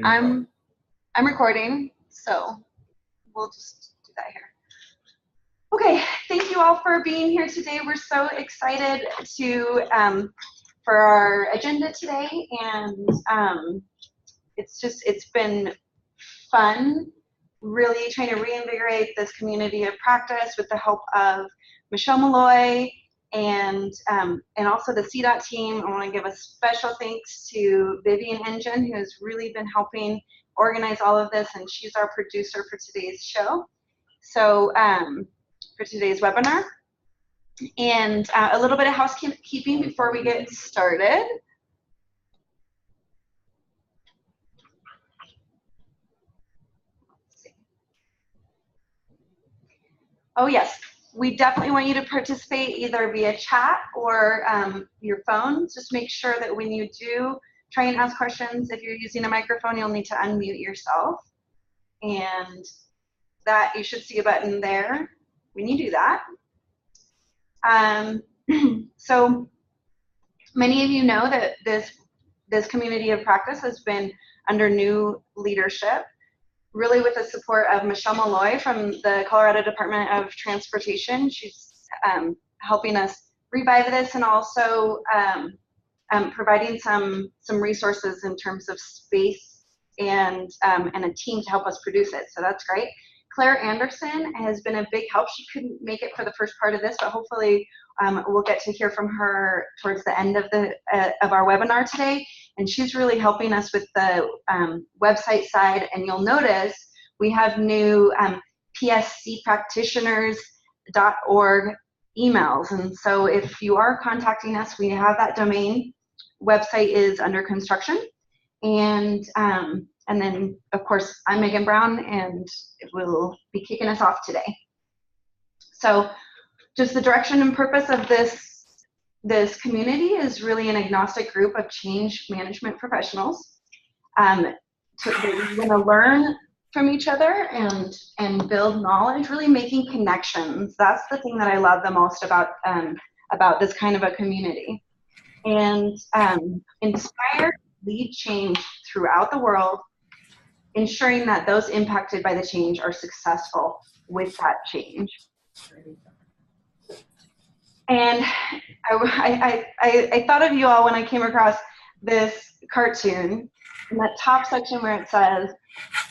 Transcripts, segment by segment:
I'm recording, so we'll just do that here. Okay, thank you all for being here today. We're so excited to for our agenda today, and it's been fun, really trying to reinvigorate this community of practice with the help of Michelle Malloy and also the CDOT team. I want to give a special thanks to Vivian Engine, who has really been helping organize all of this, and she's our producer for today's show. So for today's webinar, and a little bit of housekeeping before we get started. Oh yes, we definitely want you to participate either via chat or your phone. Just make sure that when you do try and ask questions, if you're using a microphone, you'll need to unmute yourself. And that you should see a button there when you do that. So many of you know that this community of practice has been under new leadership, really with the support of Michelle Malloy from the Colorado Department of Transportation. She's helping us revive this, and also providing some resources in terms of space and a team to help us produce it. So that's great. Claire Anderson has been a big help. She couldn't make it for the first part of this, but hopefully we'll get to hear from her towards the end of our webinar today. And she's really helping us with the website side. And you'll notice we have new PSCpractitioners.org emails. And so if you are contacting us, we have that domain. Website is under construction. And then, of course, I'm Megan Brown, and we'll be kicking us off today. So just the direction and purpose of this community is really an agnostic group of change management professionals. We're going to learn from each other and build knowledge, really making connections. That's the thing that I love the most about this kind of a community. And inspire, lead change throughout the world, ensuring that those impacted by the change are successful with that change. And I thought of you all when I came across this cartoon in that top section where it says,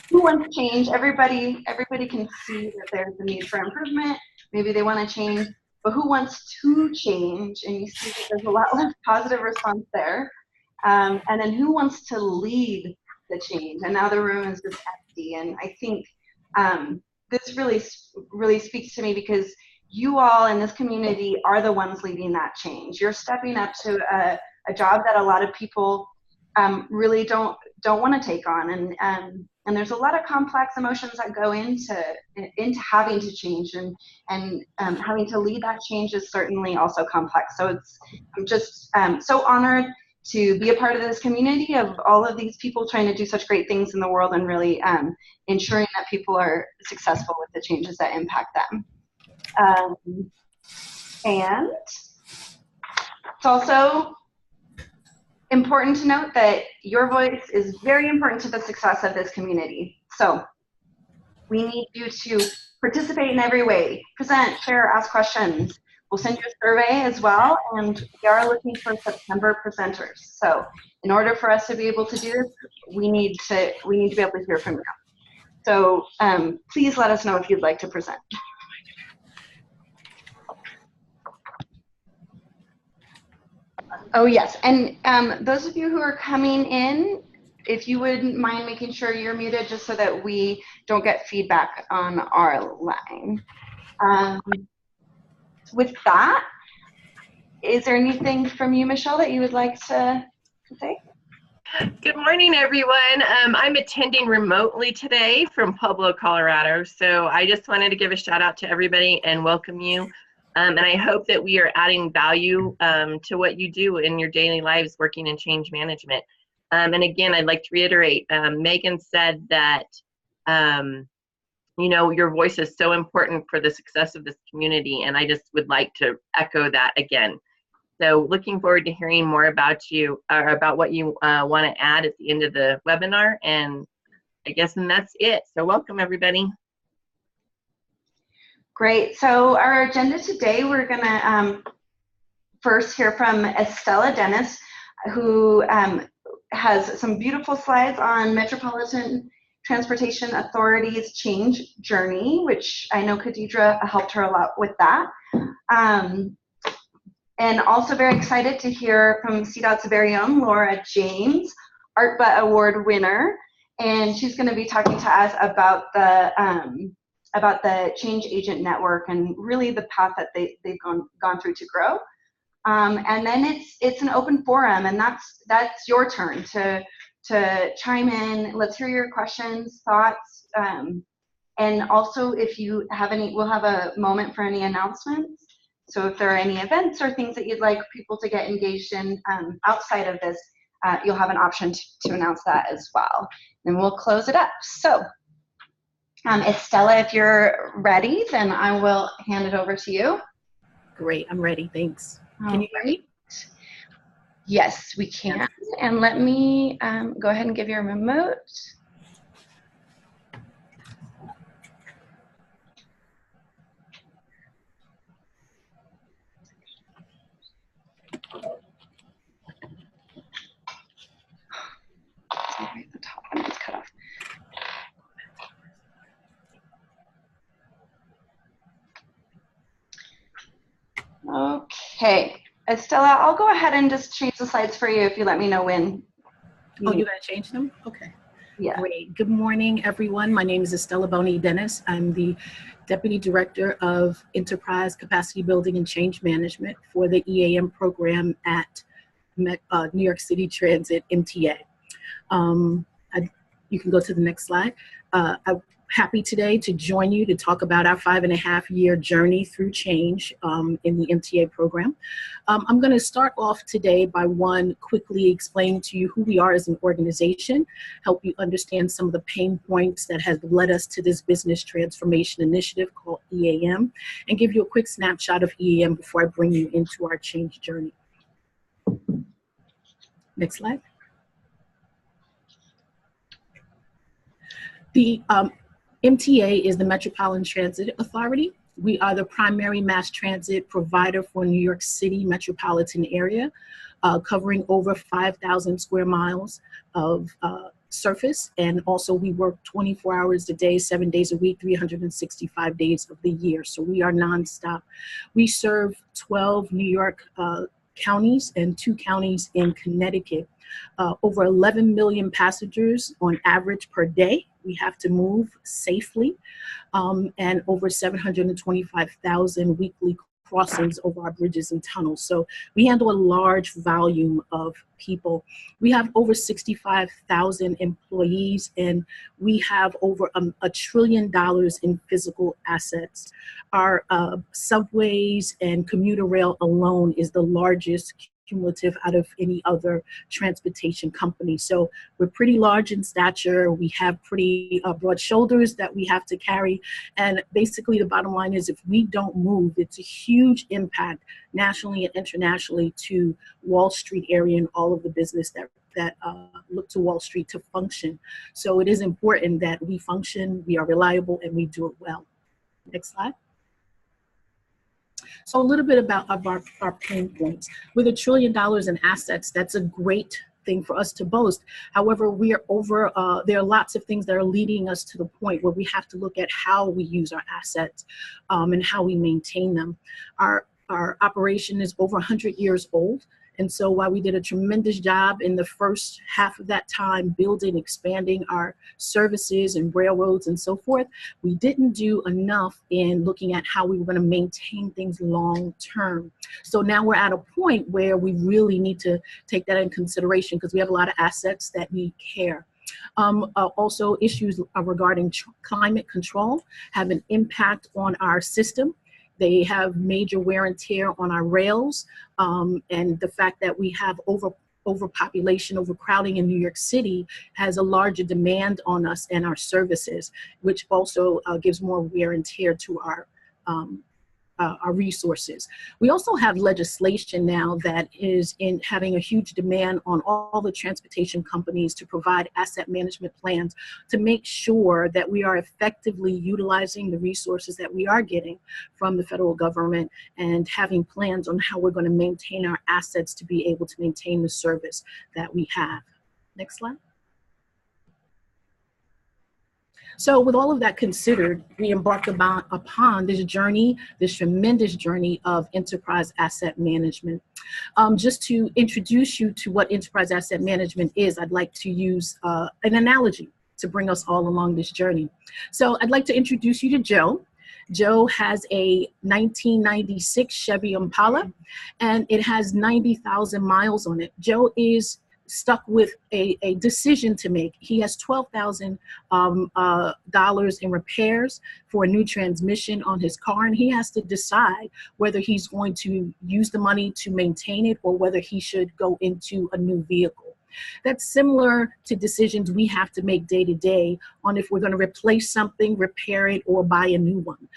who wants change? Everybody can see that there's a need for improvement. Maybe they want to change, but who wants to change? And you see that there's a lot less positive response there. And then who wants to lead the change? And now the room is just empty. And I think this really speaks to me, because you all in this community are the ones leading that change. You're stepping up to a job that a lot of people really don't want to take on. And there's a lot of complex emotions that go into having to change, and having to lead that change is certainly also complex. So I'm just so honored to be a part of this community of all of these people trying to do such great things in the world, and really ensuring that people are successful with the changes that impact them. And it's also important to note that your voice is very important to the success of this community. So we need you to participate in every way: present, share, ask questions. We'll send you a survey as well, and we are looking for September presenters. So in order for us to be able to do this, we need to be able to hear from you. So please let us know if you'd like to present. Oh yes, and those of you who are coming in, if you wouldn't mind making sure you're muted, just so that we don't get feedback on our line. With that, is there anything from you, Michelle, that you would like to say? Good morning, everyone. I'm attending remotely today from Pueblo, Colorado. So I just wanted to give a shout out to everybody and welcome you. And I hope that we are adding value to what you do in your daily lives working in change management. And again, I'd like to reiterate, Megan said that, you know, your voice is so important for the success of this community. And I just would like to echo that again. So looking forward to hearing more about you, or about what you want to add at the end of the webinar. And I guess that's it. So welcome, everybody. Great. So our agenda today, we're going to first hear from Estella Dennis, who has some beautiful slides on Metropolitan Transportation Authority's change journey, which I know Khadeidra helped her a lot with that. And also very excited to hear from CDOT's very own Laura James, ArtButt Award winner. And she's going to be talking to us about the Change Agent Network and really the path that they've gone through to grow. And then it's an open forum, and that's your turn to chime in. Let's hear your questions, thoughts, and also if you have any, we'll have a moment for any announcements. So if there are any events or things that you'd like people to get engaged in outside of this, you'll have an option to announce that as well. And we'll close it up. So Estella, if you're ready, then I will hand it over to you. Great, I'm ready, thanks. Can you hear me? Yes, we can. Yes. And let me go ahead and give you a remote. Right at the top, and it's cut off. Okay, Estella, I'll go ahead and just change the slides for you if you let me know when. Oh, you're gonna change them? Okay. Yeah. Great. Good morning, everyone. My name is Estella Dennis. I'm the Deputy Director of Enterprise Capacity Building and Change Management for the EAM program at New York City Transit, MTA. You can go to the next slide. I'm happy today to join you to talk about our 5.5-year journey through change in the MTA program. I'm going to start off today by quickly explaining to you who we are as an organization, help you understand some of the pain points that have led us to this business transformation initiative called EAM, and give you a quick snapshot of EAM before I bring you into our change journey. Next slide. The MTA is the Metropolitan Transit Authority. We are the primary mass transit provider for New York City metropolitan area, covering over 5,000 square miles of surface. And also we work 24 hours a day, 7 days a week, 365 days of the year. So we are nonstop. We serve 12 New York counties and 2 counties in Connecticut. Over 11 million passengers on average per day we have to move safely, and over 725,000 weekly crossings over our bridges and tunnels. So we handle a large volume of people. We have over 65,000 employees, and we have over $1 trillion in physical assets. Our subways and commuter rail alone is the largest cumulative out of any other transportation company. So we're pretty large in stature. We have pretty broad shoulders that we have to carry. And basically the bottom line is if we don't move, it's a huge impact nationally and internationally to Wall Street area and all of the business that look to Wall Street to function. So it is important that we function, we are reliable, and we do it well. Next slide. So a little bit about our pain points. With $1 trillion in assets, that's a great thing for us to boast. However, we are there are lots of things that are leading us to the point where we have to look at how we use our assets and how we maintain them. Our operation is over 100 years old. And so while we did a tremendous job in the first half of that time building, expanding our services and railroads and so forth, we didn't do enough in looking at how we were going to maintain things long term. So now we're at a point where we really need to take that in consideration because we have a lot of assets that need care. Also, issues regarding climate control have an impact on our system. They have major wear and tear on our rails, and the fact that we have overpopulation, overcrowding in New York City has a larger demand on us and our services, which also gives more wear and tear to our resources. We also have legislation now that is having a huge demand on all the transportation companies to provide asset management plans to make sure that we are effectively utilizing the resources that we are getting from the federal government and having plans on how we're going to maintain our assets to be able to maintain the service that we have. Next slide. So with all of that considered, we embarked upon this journey, this tremendous journey of enterprise asset management. Just to introduce you to what enterprise asset management is, I'd like to use an analogy to bring us all along this journey. So I'd like to introduce you to Joe. Joe has a 1996 Chevy Impala, and it has 90,000 miles on it. Joe is stuck with a decision to make. He has $12,000 in repairs for a new transmission on his car, and he has to decide whether he's going to use the money to maintain it or whether he should go into a new vehicle. That's similar to decisions we have to make day to day on if we're going to replace something, repair it, or buy a new one.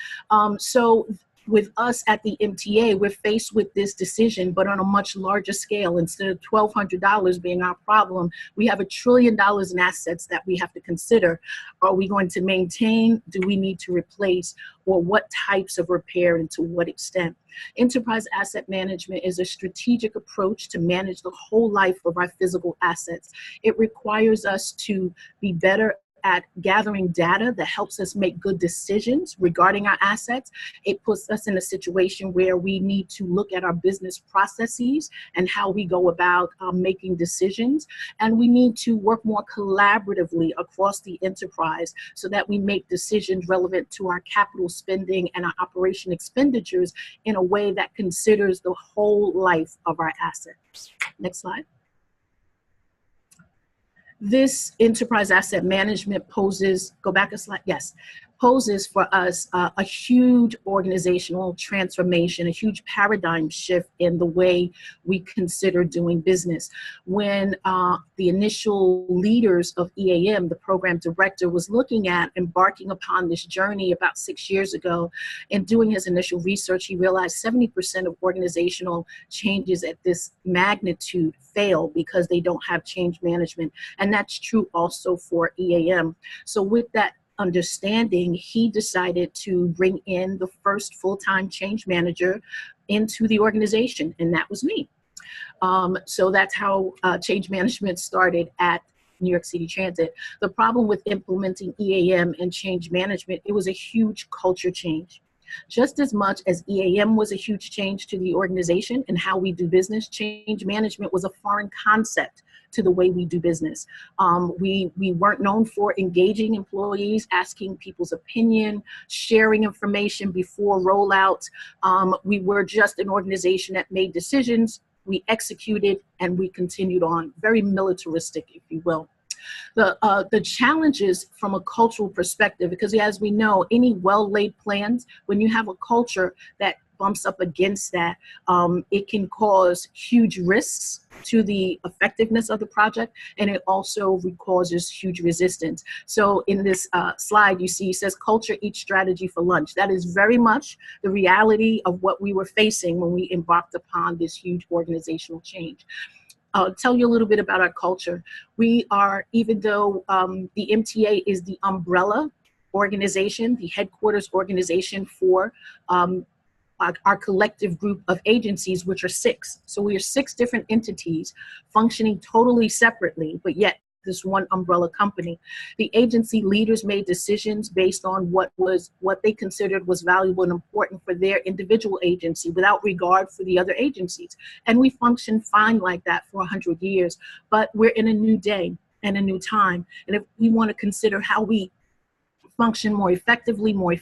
So with us at the MTA, we're faced with this decision, but on a much larger scale. Instead of $1,200 being our problem, we have $1 trillion in assets that we have to consider. Are we going to maintain? Do we need to replace? Or what types of repair and to what extent? Enterprise asset management is a strategic approach to manage the whole life of our physical assets. It requires us to be better at gathering data that helps us make good decisions regarding our assets. It puts us in a situation where we need to look at our business processes and how we go about making decisions. And we need to work more collaboratively across the enterprise so that we make decisions relevant to our capital spending and our operation expenditures in a way that considers the whole life of our assets. Next slide. This enterprise asset management poses, go back a slide, yes, poses for us a huge organizational transformation, a huge paradigm shift in the way we consider doing business. When the initial leaders of EAM, the program director, was looking at embarking upon this journey about 6 years ago, and doing his initial research, he realized 70% of organizational changes at this magnitude fail because they don't have change management. And that's true also for EAM. So with that understanding, he decided to bring in the first full-time change manager into the organization, and that was me. So that's how change management started at New York City Transit. The problem with implementing EAM and change management, it was a huge culture change. Just as much as EAM was a huge change to the organization and how we do business, change management was a foreign concept to the way we do business. We weren't known for engaging employees, asking people's opinion, sharing information before rollout. We were just an organization that made decisions, we executed, and we continued on. Very militaristic, if you will. The challenges from a cultural perspective, because as we know, any well-laid plans, when you have a culture that bumps up against that, it can cause huge risks to the effectiveness of the project, and it also causes huge resistance. So in this slide, you see, it says culture eats strategy for lunch. That is very much the reality of what we were facing when we embarked upon this huge organizational change. I'll tell you a little bit about our culture. We are, even though the MTA is the umbrella organization, the headquarters organization for our collective group of agencies, which are 6. So we are 6 different entities functioning totally separately, but yet this one umbrella company. The agency leaders made decisions based on what they considered was valuable and important for their individual agency without regard for the other agencies. And we functioned fine like that for 100 years, but we're in a new day and a new time. And if we want to consider how we function more effectively, more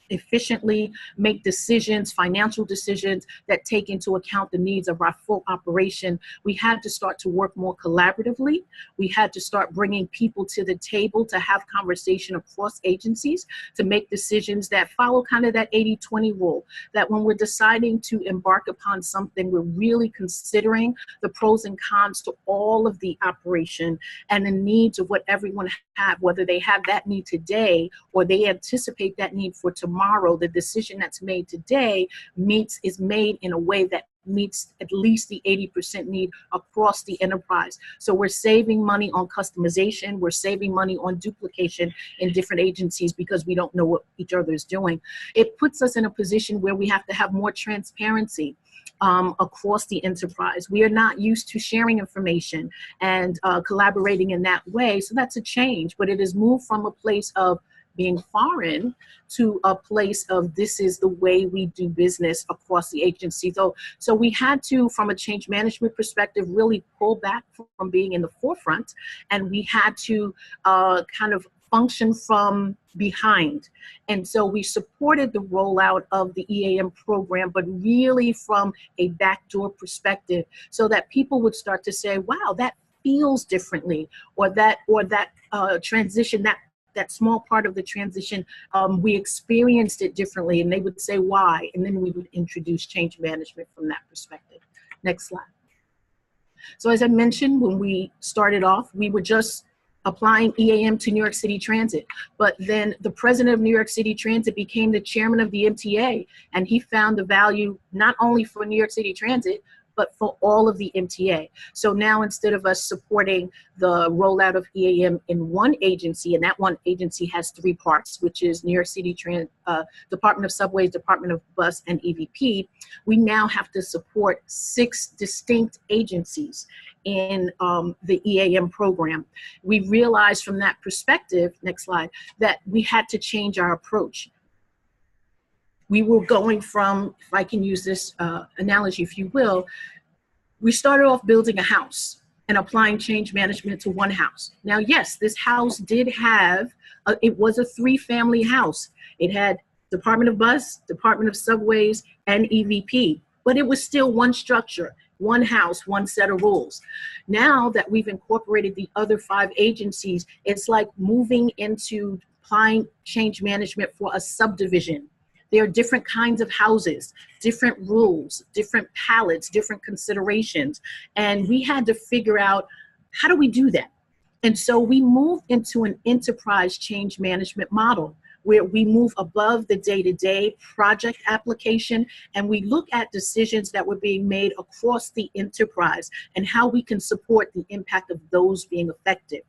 efficiently, make decisions, financial decisions that take into account the needs of our full operation, we had to start to work more collaboratively. We had to start bringing people to the table to have conversation across agencies, to make decisions that follow kind of that 80-20 rule, that when we're deciding to embark upon something, we're really considering the pros and cons to all of the operation and the needs of what everyone have, whether they have that need today or they anticipate that need for tomorrow. tomorrow, the decision that's made today is made in a way that meets at least the 80% need across the enterprise. So we're saving money on customization, we're saving money on duplication in different agencies because we don't know what each other is doing. It puts us in a position where we have to have more transparency across the enterprise. We are not used to sharing information and collaborating in that way, so that's a change, but it has moved from a place of being foreign to a place of this is the way we do business across the agency. So we had to, from a change management perspective, really pull back from being in the forefront, and we had to kind of function from behind. And so we supported the rollout of the EAM program, but really from a backdoor perspective, so that people would start to say, wow, that feels differently, or that transition, that small part of the transition, we experienced it differently, and they would say why, and then we would introduce change management from that perspective. Next slide. So as I mentioned, when we started off, we were just applying EAM to New York City Transit, but then the president of New York City Transit became the chairman of the MTA, and he found the value not only for New York City Transit, but for all of the MTA. So now, instead of us supporting the rollout of EAM in one agency, and that one agency has three parts, which is New York City Department of Subways, Department of Bus, and EVP, we now have to support 6 distinct agencies in the EAM program. We realized from that perspective, next slide, that we had to change our approach. We were going from, if I can use this analogy, if you will, we started off building a house and applying change management to one house. Now, yes, this house did have, it was a 3-family house. It had Department of Bus, Department of Subways, and EVP, but it was still one structure, one house, one set of rules. Now that we've incorporated the other 5 agencies, it's like moving into applying change management for a subdivision. There are different kinds of houses, different rules, different palettes, different considerations. And we had to figure out, how do we do that? And so we moved into an enterprise change management model where we move above the day-to-day project application, and we look at decisions that were being made across the enterprise and how we can support the impact of those being effective.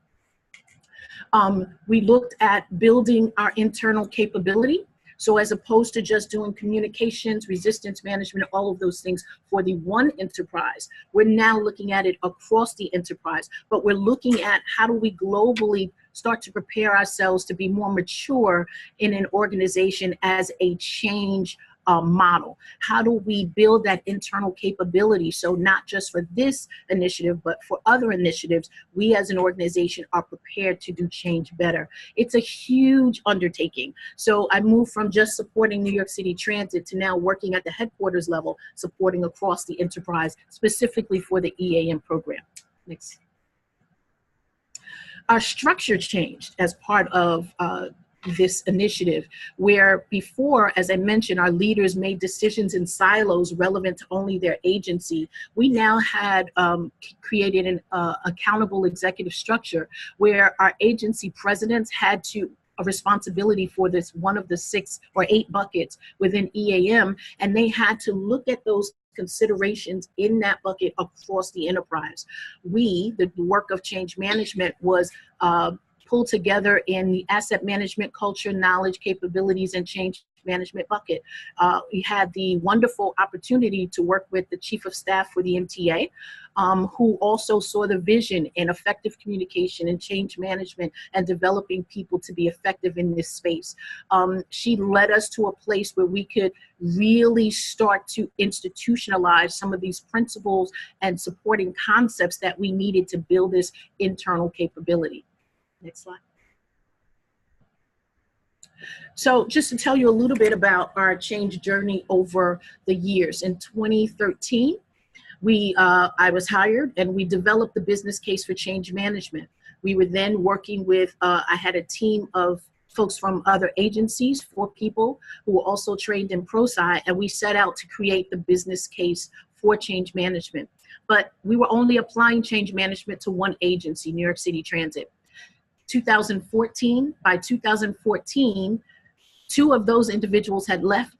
We looked at building our internal capability. So as opposed to just doing communications, resistance management, all of those things for the one enterprise, we're now looking at it across the enterprise, but we're looking at how do we globally start to prepare ourselves to be more mature in an organization as a change model. How do we build that internal capability? So not just for this initiative, but for other initiatives, we as an organization are prepared to do change better. It's a huge undertaking. So I moved from just supporting New York City Transit to now working at the headquarters level, supporting across the enterprise, specifically for the EAM program. Next. Our structure changed as part of this initiative, where before, as I mentioned, our leaders made decisions in silos relevant to only their agency. We now had created an accountable executive structure where our agency presidents had a responsibility for this one of the 6 or 8 buckets within EAM, and they had to look at those considerations in that bucket across the enterprise. The work of change management was pulled together in the asset management, culture, knowledge, capabilities, and change management bucket. We had the wonderful opportunity to work with the chief of staff for the MTA, who also saw the vision in effective communication and change management and developing people to be effective in this space. She led us to a place where we could really start to institutionalize some of these principles and supporting concepts that we needed to build this internal capability. Next slide. So just to tell you a little bit about our change journey over the years. In 2013, I was hired and we developed the business case for change management. We were then working with, I had a team of folks from other agencies, 4 people who were also trained in ProSci, and we set out to create the business case for change management. But we were only applying change management to one agency, New York City Transit. By 2014, Two of those individuals had left.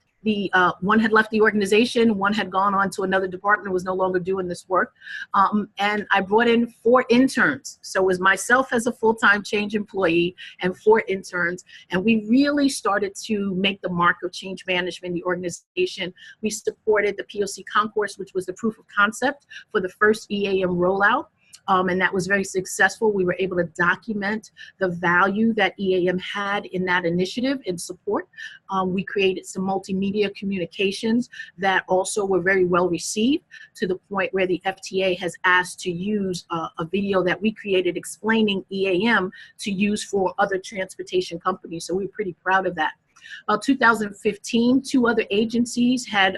One had left the organization, one had gone on to another department and was no longer doing this work. And I brought in 4 interns. So it was myself as a full-time change employee and 4 interns. And we really started to make the mark of change management in the organization. We supported the POC concourse, which was the proof of concept for the first EAM rollout. And that was very successful. We were able to document the value that EAM had in that initiative and support. We created some multimedia communications that also were very well received, to the point where the FTA has asked to use a video that we created explaining EAM to use for other transportation companies. So we're pretty proud of that. 2015, 2 other agencies had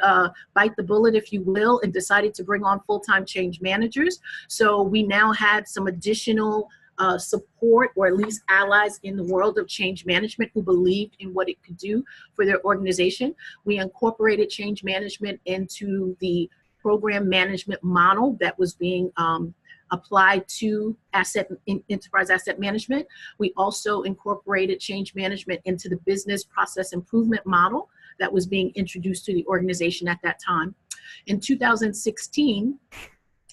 bite the bullet, if you will, and decided to bring on full-time change managers. So we now had some additional support, or at least allies in the world of change management, who believed in what it could do for their organization. We incorporated change management into the program management model that was being applied to enterprise asset management. We also incorporated change management into the business process improvement model that was being introduced to the organization at that time. In 2016,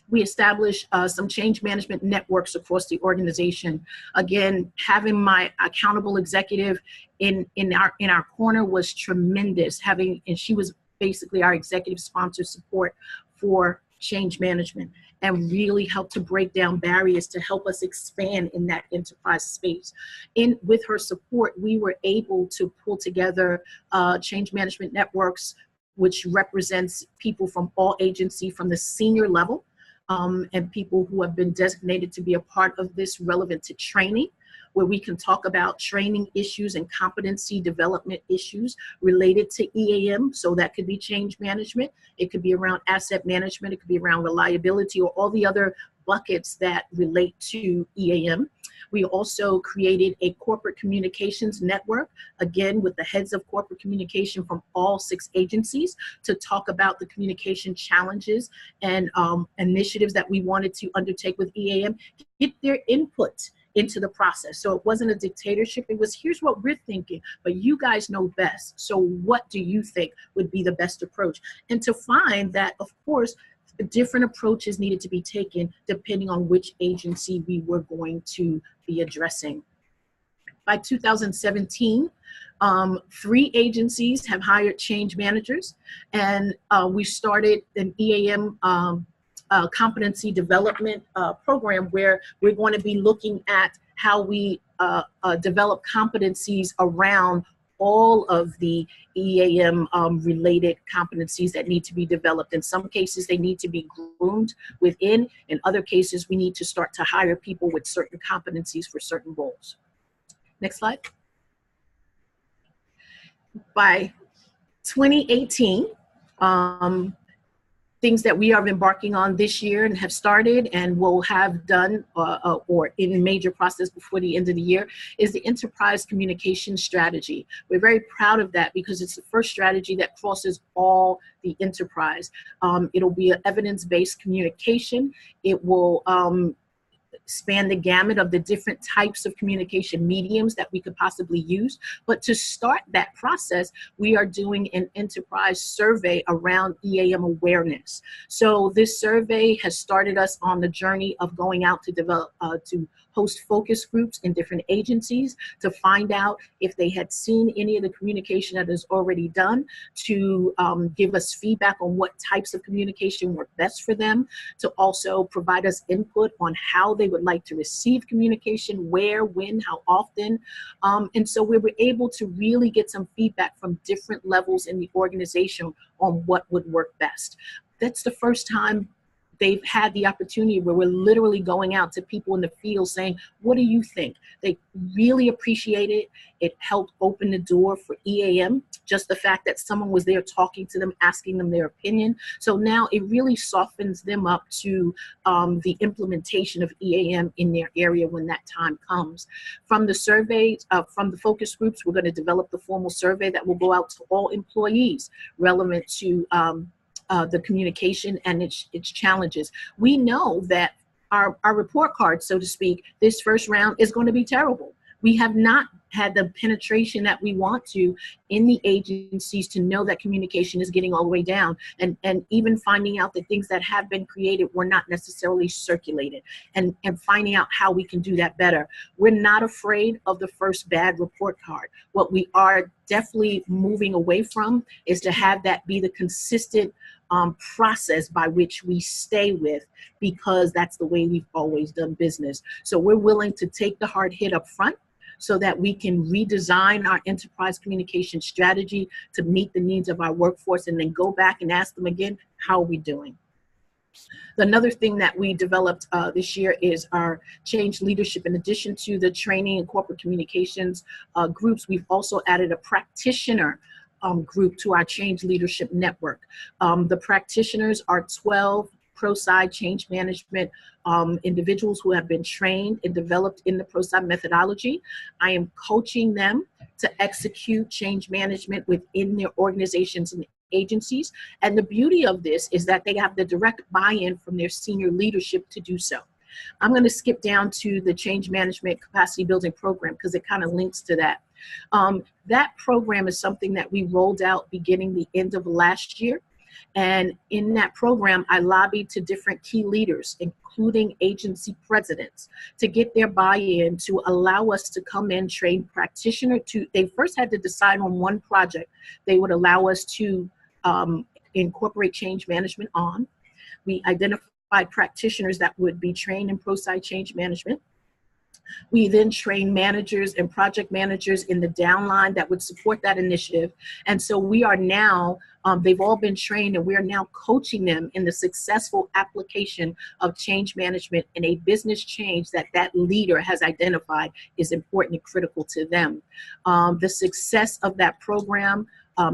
we established some change management networks across the organization. Again, having my accountable executive in our corner was tremendous. And she was basically our executive sponsor support for change management, and really helped to break down barriers to help us expand in that enterprise space. With her support, we were able to pull together change management networks, which represents people from all agencies, from the senior level, and people who have been designated to be a part of this, relevant to training, where we can talk about training issues and competency development issues related to EAM. So that could be change management. It could be around asset management. It could be around reliability, or all the other buckets that relate to EAM. We also created a corporate communications network, again, with the heads of corporate communication from all 6 agencies, to talk about the communication challenges and initiatives that we wanted to undertake with EAM, get their input into the process. So it wasn't a dictatorship. It was, here's what we're thinking, but you guys know best. So what do you think would be the best approach? And to find that, of course, different approaches needed to be taken depending on which agency we were going to be addressing. By 2017, 3 agencies have hired change managers, and we started an EAM competency development program, where we're going to be looking at how we develop competencies around all of the EAM related competencies that need to be developed. In some cases, they need to be groomed within. In other cases, we need to start to hire people with certain competencies for certain roles. Next slide. By 2018, things that we are embarking on this year and have started and will have done or in a major process before the end of the year is the enterprise communication strategy. We're very proud of that because it's the first strategy that crosses all the enterprise. It'll be an evidence-based communication. It will span the gamut of the different types of communication mediums that we could possibly use. But to start that process, we are doing an enterprise survey around EAM awareness. So this survey has started us on the journey of going out to develop, to host focus groups in different agencies to find out if they had seen any of the communication that is already done, to give us feedback on what types of communication work best for them, to also provide us input on how they would like to receive communication, where, when, how often. And so we were able to really get some feedback from different levels in the organization on what would work best. That's the first time they've had the opportunity where we're literally going out to people in the field saying, what do you think? They really appreciate it. It helped open the door for EAM, just the fact that someone was there talking to them, asking them their opinion. So now it really softens them up to the implementation of EAM in their area when that time comes. From the surveys, from the focus groups, we're going to develop the formal survey that will go out to all employees relevant to the communication and its challenges. We know that our report card, so to speak, this first round is going to be terrible. We have not had the penetration that we want to in the agencies to know that communication is getting all the way down, and even finding out that things that have been created were not necessarily circulated, and finding out how we can do that better. We're not afraid of the first bad report card. What we are definitely moving away from is to have that be the consistent process by which we stay with, because that's the way we've always done business. So we're willing to take the hard hit up front so that we can redesign our enterprise communication strategy to meet the needs of our workforce, and then go back and ask them again, how are we doing? Another thing that we developed this year is our change leadership. In addition to the training and corporate communications groups, we've also added a practitioner group to our change leadership network. The practitioners are 12 pro-side change management individuals who have been trained and developed in the pro-side methodology. I am coaching them to execute change management within their organizations and agencies. And the beauty of this is that they have the direct buy-in from their senior leadership to do so. I'm going to skip down to the change management capacity building program because it kind of links to that. That program is something that we rolled out beginning the end of last year. And in that program, I lobbied to different key leaders, including agency presidents, to get their buy-in to allow us to come in, train practitioner to, they first had to decide on one project they would allow us to incorporate change management on. We identified practitioners that would be trained in pro-side change management. We then train managers and project managers in the downline that would support that initiative. And so we are now, they've all been trained, and we are now coaching them in the successful application of change management in a business change that that leader has identified is important and critical to them. The success of that program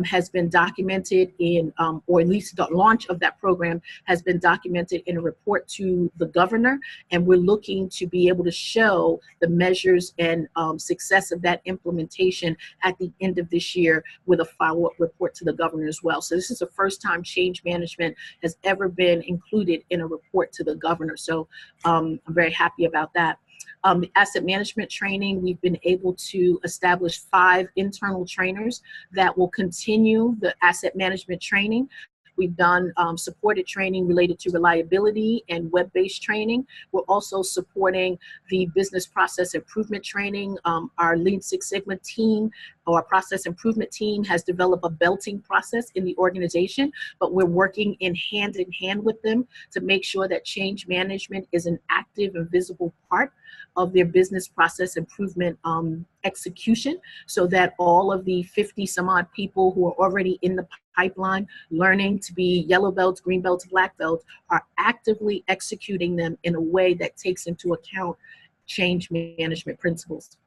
has been documented in, or at least the launch of that program has been documented in a report to the governor, and we're looking to be able to show the measures and success of that implementation at the end of this year with a follow-up report to the governor as well. So this is the first time change management has ever been included in a report to the governor. So I'm very happy about that. The asset management training, we've been able to establish 5 internal trainers that will continue the asset management training. We've done supported training related to reliability and web-based training. We're also supporting the business process improvement training. Our Lean Six Sigma team, or our process improvement team, has developed a belting process in the organization, but we're working in hand with them to make sure that change management is an active and visible part of their business process improvement execution, so that all of the 50 some odd people who are already in the pipeline learning to be yellow belts, green belts, black belts are actively executing them in a way that takes into account change management principles.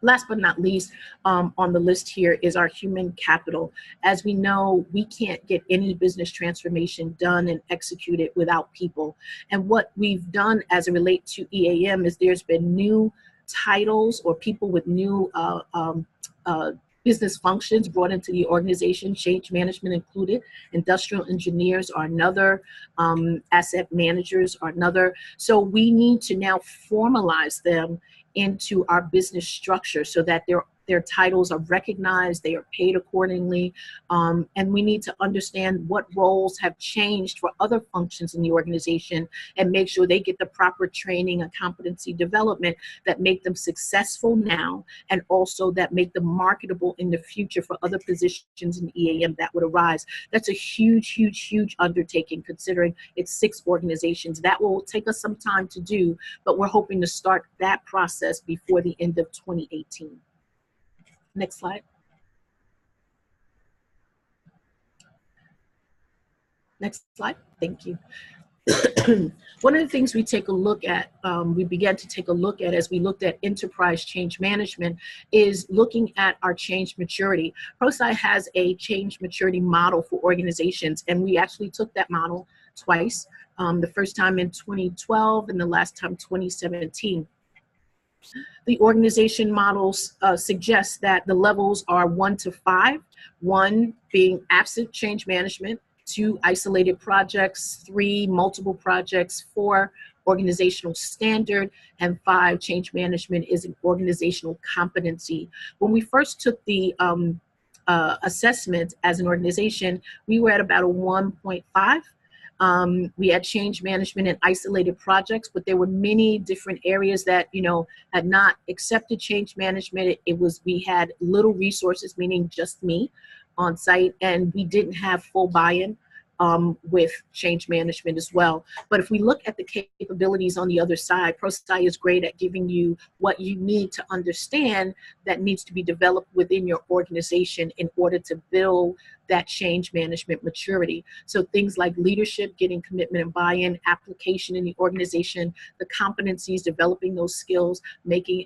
Last but not least on the list here is our human capital. As we know, we can't get any business transformation done and executed without people. And what we've done as it relates to EAM is there's been new titles or people with new business functions brought into the organization, change management included. Industrial engineers are another, asset managers are another. So we need to now formalize them into our business structure so that their titles are recognized, they are paid accordingly, and we need to understand what roles have changed for other functions in the organization and make sure they get the proper training and competency development that make them successful now, and also that make them marketable in the future for other positions in EAM that would arise. That's a huge, huge, huge undertaking considering it's 6 organizations. That will take us some time to do, but we're hoping to start that process before the end of 2018. Next slide. Next slide. Thank you. One of the things we take a look at, we began to take a look at as we looked at enterprise change management, is looking at our change maturity. ProSci has a change maturity model for organizations, and we actually took that model twice, the first time in 2012 and the last time 2017. The organization models suggest that the levels are 1 to 5, 1 being absent change management, 2 isolated projects, 3 multiple projects, 4 organizational standard, and 5, change management is an organizational competency. When we first took the assessment as an organization, we were at about a 1.5. We had change management and isolated projects, but there were many different areas that, had not accepted change management. We had little resources, meaning just me on site, and we didn't have full buy-in with change management as well. But if we look at the capabilities on the other side, ProSci is great at giving you what you need to understand that needs to be developed within your organization in order to build that change management maturity. So things like leadership, getting commitment and buy-in, application in the organization, the competencies, developing those skills,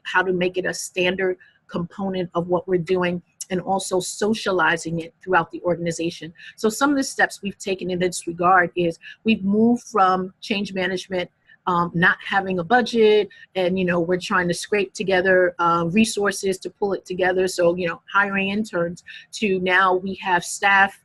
how to make it a standard component of what we're doing, and also socializing it throughout the organization. So some of the steps we've taken in this regard is we've moved from change management not having a budget, and we're trying to scrape together resources to pull it together, so hiring interns, to now we have staff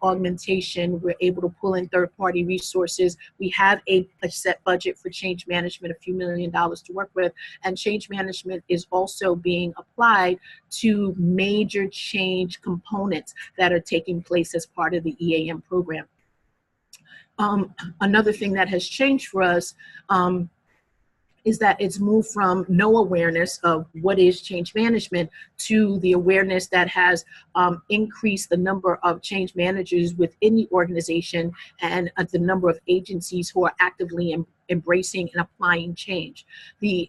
augmentation. We're able to pull in third-party resources. We have a set budget for change management, a few $1 million to work with, and change management is also being applied to major change components that are taking place as part of the EAM program. Another thing that has changed for us is that it's moved from no awareness of what is change management to the awareness that has increased the number of change managers within the organization and the number of agencies who are actively embracing and applying change. The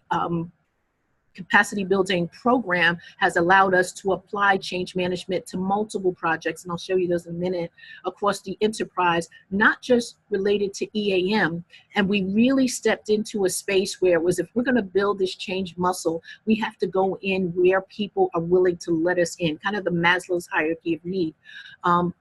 capacity building program has allowed us to apply change management to multiple projects, and I'll show you those in a minute, across the enterprise, not just related to EAM. And we really stepped into a space where it was, if we're going to build this change muscle, we have to go in where people are willing to let us in, kind of the Maslow's hierarchy of need.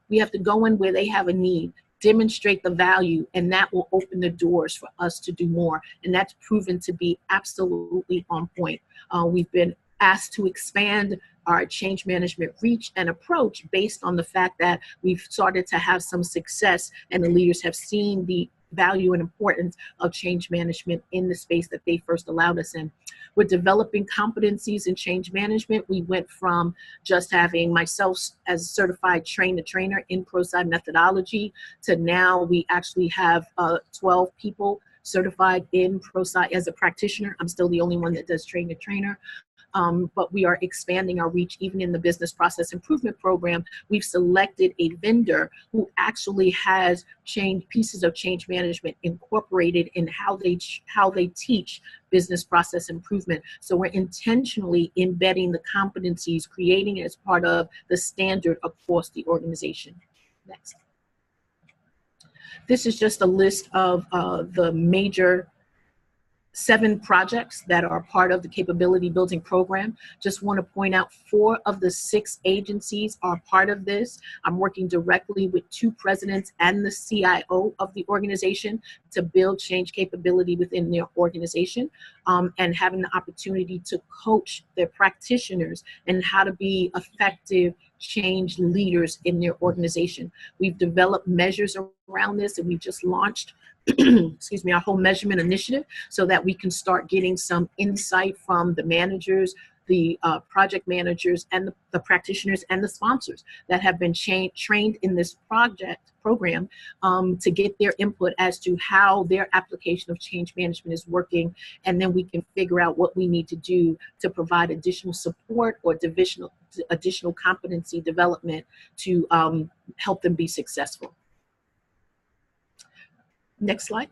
We have to go in where they have a need, demonstrate the value, and that will open the doors for us to do more. And that's proven to be absolutely on point. We've been asked to expand our change management reach and approach based on the fact that we've started to have some success, and the leaders have seen the value and importance of change management in the space that they first allowed us in. We're developing competencies in change management. We went from just having myself as a certified trainer in ProSci methodology to now we actually have 12 people certified in ProSci as a practitioner. I'm still the only one that does trainer. But we are expanding our reach even in the business process improvement program. We've selected a vendor who actually has pieces of change management incorporated in how they teach business process improvement. So we're intentionally embedding the competencies, creating it as part of the standard across the organization. Next. This is just a list of the major 7 projects that are part of the capability building program. Just want to point out 4 of the 6 agencies are part of this. I'm working directly with 2 presidents and the CIO of the organization to build change capability within their organization, and having the opportunity to coach their practitioners and how to be effective change leaders in their organization. We've developed measures around this, and we've just launched excuse me, our whole measurement initiative, so that we can start getting some insight from the managers, the project managers, and the practitioners and the sponsors that have been trained in this program to get their input as to how their application of change management is working, and then we can figure out what we need to do to provide additional support or additional competency development to help them be successful. Next slide.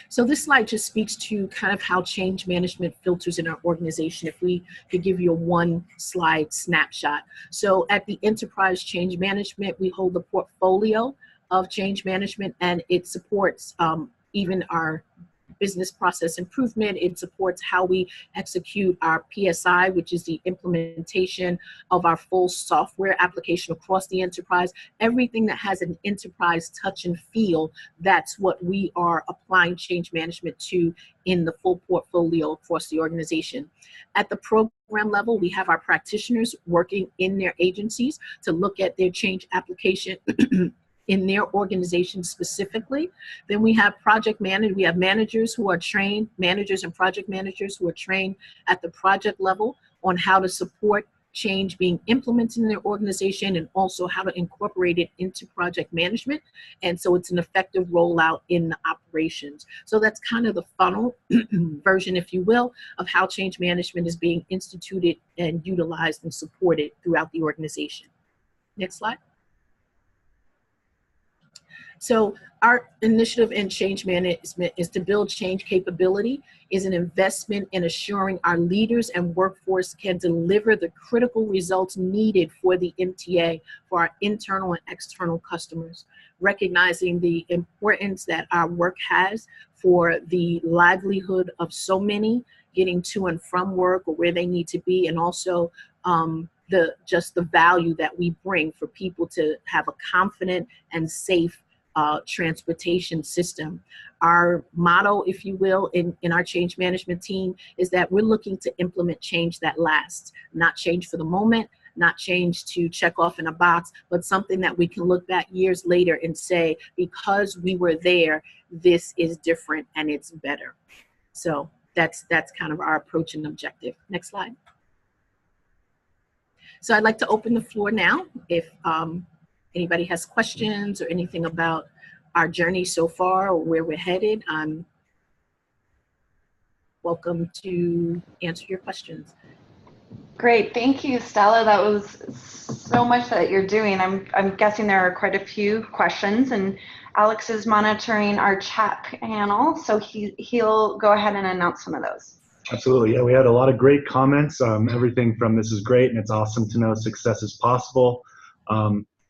So this slide just speaks to kind of how change management filters in our organization. If we could give you a 1-slide snapshot. So at the enterprise change management, we hold a portfolio of change management, and it supports even our business process improvement. It supports how we execute our PSI, which is the implementation of our full software application across the enterprise. Everything that has an enterprise touch and feel, that's what we are applying change management to in the full portfolio across the organization. At the program level, we have our practitioners working in their agencies to look at their change application in their organization specifically. Then we have we have managers who are trained, managers and project managers who are trained at the project level on how to support change being implemented in their organization and also how to incorporate it into project management. And so it's an effective rollout in the operations. So that's kind of the funnel version, if you will, of how change management is being instituted and utilized and supported throughout the organization. Next slide. So our initiative in change management is to build change capability, is an investment in assuring our leaders and workforce can deliver the critical results needed for the MTA, for our internal and external customers, recognizing the importance that our work has for the livelihood of so many, getting to and from work or where they need to be, and also just the value that we bring for people to have a confident and safe transportation system. Our motto, if you will, in our change management team is that we're looking to implement change that lasts, not change for the moment, not change to check off in a box, but something that we can look back years later and say, because we were there, this is different and it's better. So that's kind of our approach and objective. Next slide. So I'd like to open the floor now. If anybody has questions or anything about our journey so far or where we're headed, I'm welcome to answer your questions. Great, thank you, Stella. That was so much that you're doing. I'm guessing there are quite a few questions, and Alex is monitoring our chat panel, so he'll go ahead and announce some of those. Absolutely, yeah, we had a lot of great comments. Everything from "this is great" and "it's awesome to know success is possible."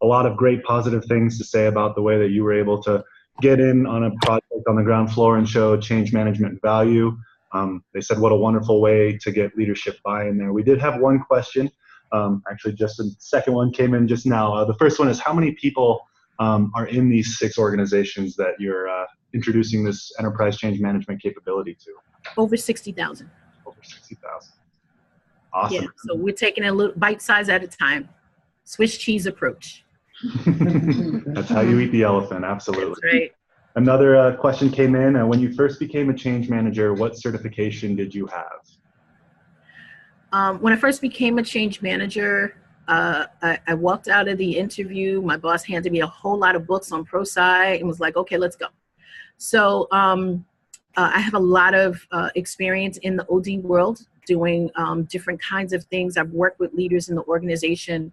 A lot of great positive things to say about the way that you were able to get in on a project on the ground floor and show change management value. They said what a wonderful way to get leadership buy-in there. We did have one question. Actually, just the second one came in just now. The first one is, how many people are in these 6 organizations that you're introducing this enterprise change management capability to? Over 60,000. Over 60,000. Awesome. Yeah, so we're taking a little bite size at a time. Swiss cheese approach. That's how you eat the elephant, absolutely. That's right. Another question came in. When you first became a change manager, what certification did you have? When I first became a change manager, I walked out of the interview. My boss handed me a whole lot of books on ProSci and was like, okay, let's go. So I have a lot of experience in the OD world doing different kinds of things. I've worked with leaders in the organization.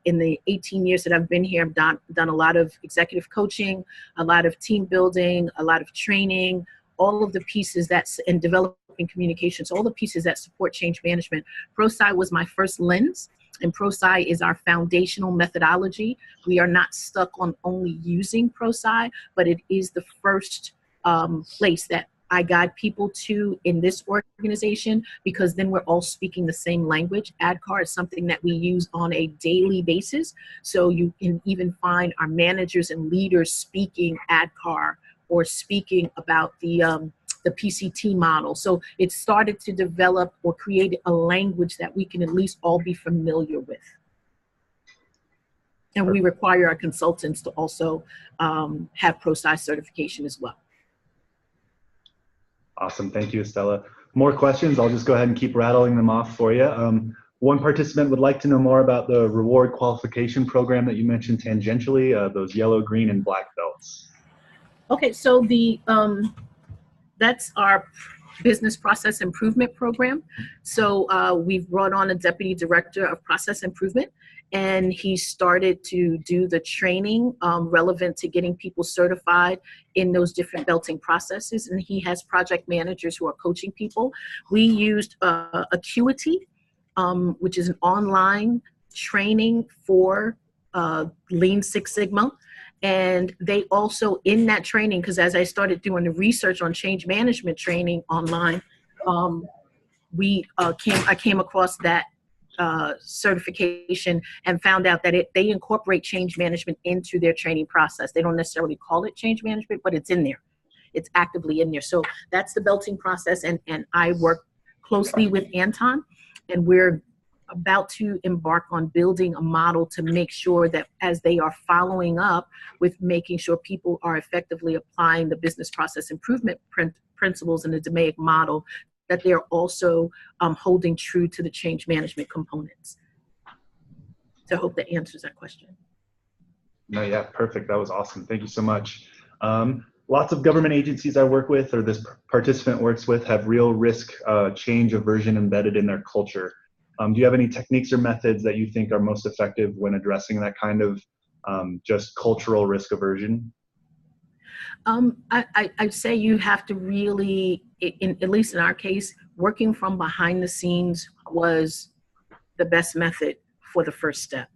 In the 18 years that I've been here, I've done a lot of executive coaching, a lot of team building, a lot of training, all of the pieces and developing communications, all the pieces that support change management. ProSci was my first lens, and ProSci is our foundational methodology. We are not stuck on only using ProSci, but it is the first place that I guide people to in this organization, because then we're all speaking the same language. ADCAR is something that we use on a daily basis. So you can even find our managers and leaders speaking ADCAR or speaking about the PCT model. So it started to develop or create a language that we can at least all be familiar with. And we require our consultants to also have ProSci certification as well. Awesome, thank you, Estella. More questions, I'll just go ahead and keep rattling them off for you. One participant would like to know more about the reward qualification program that you mentioned tangentially, those yellow, green, and black belts. Okay, so that's our business process improvement program. So we've brought on a deputy director of process improvement, and he started to do the training relevant to getting people certified in those different belting processes. And he has project managers who are coaching people. We used Acuity, which is an online training for Lean Six Sigma. And they also, in that training, because as I started doing the research on change management training online, I came across that certification and found out that they incorporate change management into their training process. They don't necessarily call it change management, but it's in there. It's actively in there. So that's the belting process, and I work closely with Anton, and we're about to embark on building a model to make sure that as they are following up with making sure people are effectively applying the business process improvement principles in the DMAIC model, that they're also holding true to the change management components. So I hope that answers that question. No, yeah, perfect. That was awesome. Thank you so much. Lots of government agencies I work with, or this participant works with, have real risk change aversion embedded in their culture. Do you have any techniques or methods that you think are most effective when addressing that kind of just cultural risk aversion? I'd say you have to really, at least in our case, working from behind the scenes was the best method for the first step.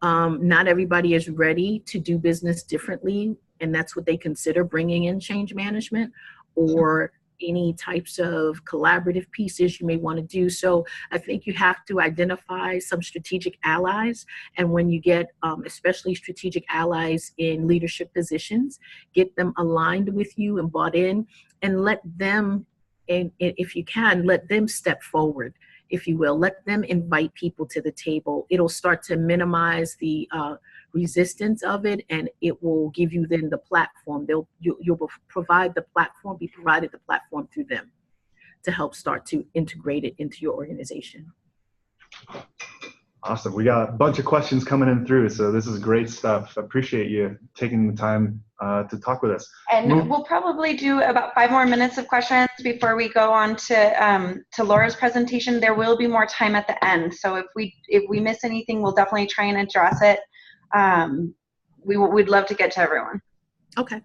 Not everybody is ready to do business differently, and that's what they consider bringing in change management or any types of collaborative pieces you may want to do. So I think you have to identify some strategic allies, and when you get especially strategic allies in leadership positions, get them aligned with you and bought in, and let them, and if you can, let them step forward, if you will. Let them invite people to the table. It'll start to minimize the resistance of it, and it will give you then the platform. You'll provide the platform, be provided the platform through them to help start to integrate it into your organization. Awesome. We got a bunch of questions coming in through, so this is great stuff. I appreciate you taking the time to talk with us. And we'll probably do about 5 more minutes of questions before we go on to Laura's presentation. There will be more time at the end, so if we miss anything, we'll definitely try and address it. We'd love to get to everyone. Okay.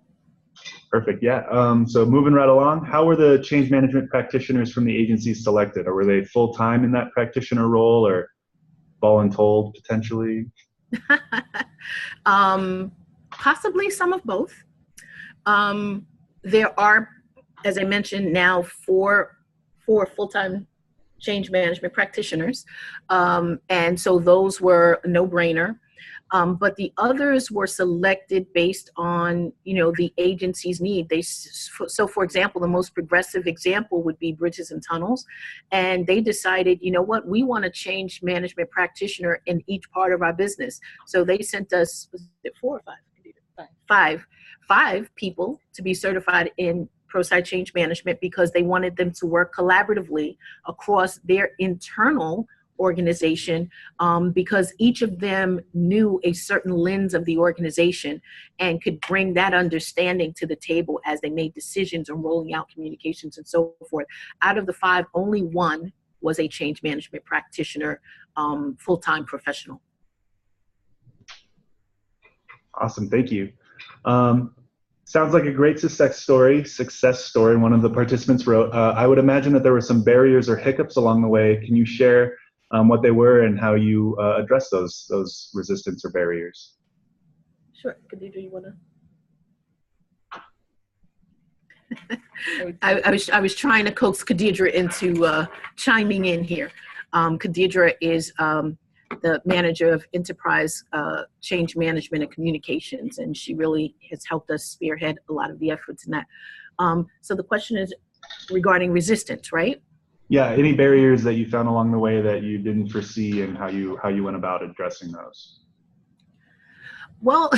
Perfect. Yeah. So moving right along, how were the change management practitioners from the agency selected? Or were they full-time in that practitioner role, or voluntold potentially? Possibly some of both. There are, as I mentioned, now four full-time change management practitioners. And so those were a no-brainer. But the others were selected based on, the agency's need. So for example, the most progressive example would be Bridges and Tunnels. And they decided, you know what, we want a change management practitioner in each part of our business. So they sent us, was it 4 or 5? Five people to be certified in pro-site change management, because they wanted them to work collaboratively across their internal organization, because each of them knew a certain lens of the organization and could bring that understanding to the table as they made decisions on rolling out communications and so forth. Out of the 5, only one was a change management practitioner, full-time professional. Awesome, thank you. Sounds like a great success story. One of the participants wrote, I would imagine that there were some barriers or hiccups along the way. Can you share what they were and how you address those resistance or barriers? Sure. Khadeidra, you want to? I was trying to coax Khadeidra into chiming in here. Khadeidra is the manager of enterprise change management and communications, and she really has helped us spearhead a lot of the efforts in that. So the question is regarding resistance, right? Yeah, any barriers that you found along the way that you didn't foresee, and how you went about addressing those? Well,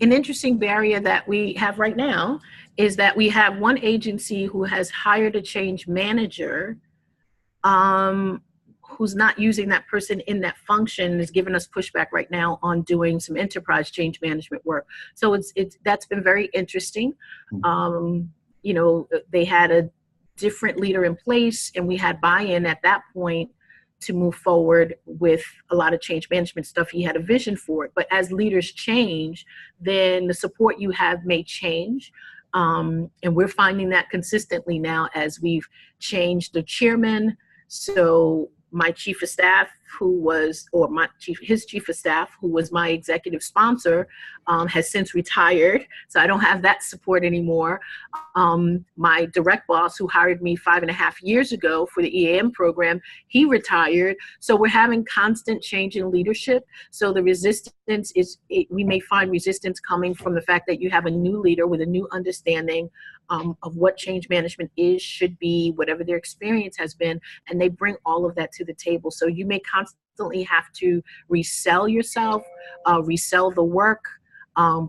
an interesting barrier that we have right now is that we have one agency who has hired a change manager who's not using that person in that function, is giving us pushback right now on doing some enterprise change management work. So that's been very interesting. They had a different leader in place, and we had buy-in at that point to move forward with a lot of change management stuff. He had a vision for it, but as leaders change, then the support you have may change. And we're finding that consistently now as we've changed the chairman. So my chief of staff, his chief of staff, who was my executive sponsor, has since retired. So I don't have that support anymore. My direct boss, who hired me 5.5 years ago for the EAM program, he retired. So we're having constant change in leadership. So the resistance we may find resistance coming from the fact that you have a new leader with a new understanding of what change management is, should be, whatever their experience has been, and they bring all of that to the table. So you may constantly have to resell yourself, resell the work,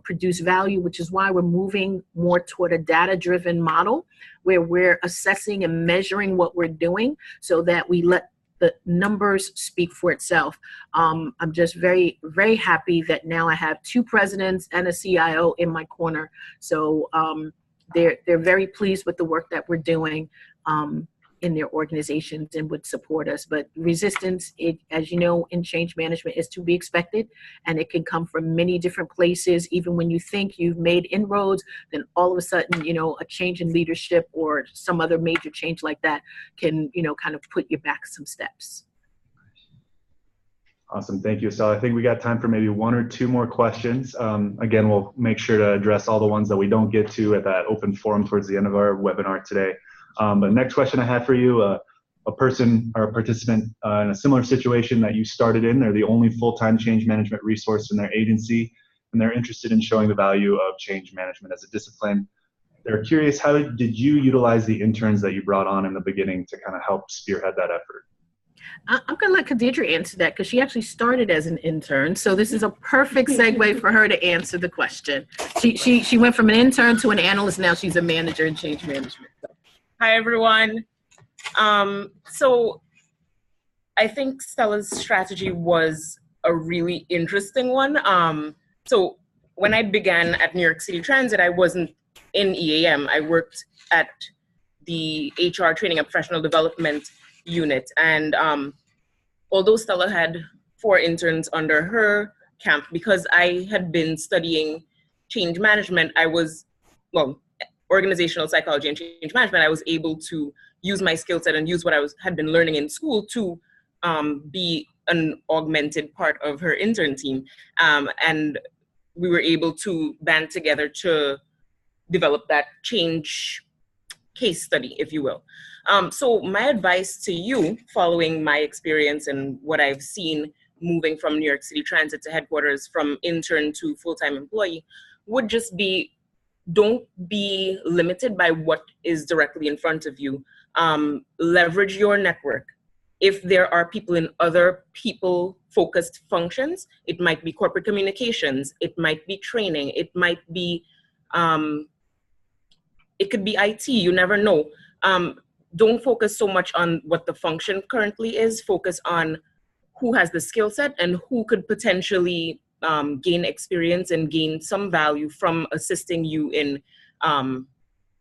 produce value, which is why we're moving more toward a data-driven model where we're assessing and measuring what we're doing so that we let the numbers speak for itself. I'm just very, very happy that now I have 2 presidents and a CIO in my corner. So they're very pleased with the work that we're doing in their organizations and would support us. But resistance, as you know, in change management is to be expected, and it can come from many different places. Even when you think you've made inroads, then all of a sudden, a change in leadership or some other major change like that can, kind of put you back some steps. Awesome. Thank you, Estella. I think we got time for maybe 1 or 2 more questions. Again, we'll make sure to address all the ones that we don't get to at that open forum towards the end of our webinar today. But next question I have for you, a person or a participant in a similar situation that you started in, they're the only full-time change management resource in their agency, and they're interested in showing the value of change management as a discipline. They're curious, how did you utilize the interns that you brought on in the beginning to kind of help spearhead that effort? I'm going to let Khadeidra answer that because she actually started as an intern. So this is a perfect segue for her to answer the question. She went from an intern to an analyst. Now she's a manager in change management. So. Hi, everyone. So I think Stella's strategy was a really interesting one. So when I began at New York City Transit, I wasn't in EAM. I worked at the HR Training and Professional Development unit. And although Stella had 4 interns under her camp, because I had been studying change management, organizational psychology and change management, I was able to use my skill set and use what I had been learning in school to be an augmented part of her intern team. And we were able to band together to develop that change case study, if you will. So my advice to you, following my experience and what I've seen moving from New York City Transit to headquarters, from intern to full-time employee, would just be, don't be limited by what is directly in front of you. Leverage your network. If there are people in other people-focused functions, it might be corporate communications, it might be training, it might be, it could be IT, you never know. Don't focus so much on what the function currently is, focus on who has the skill set and who could potentially gain experience and gain some value from assisting you in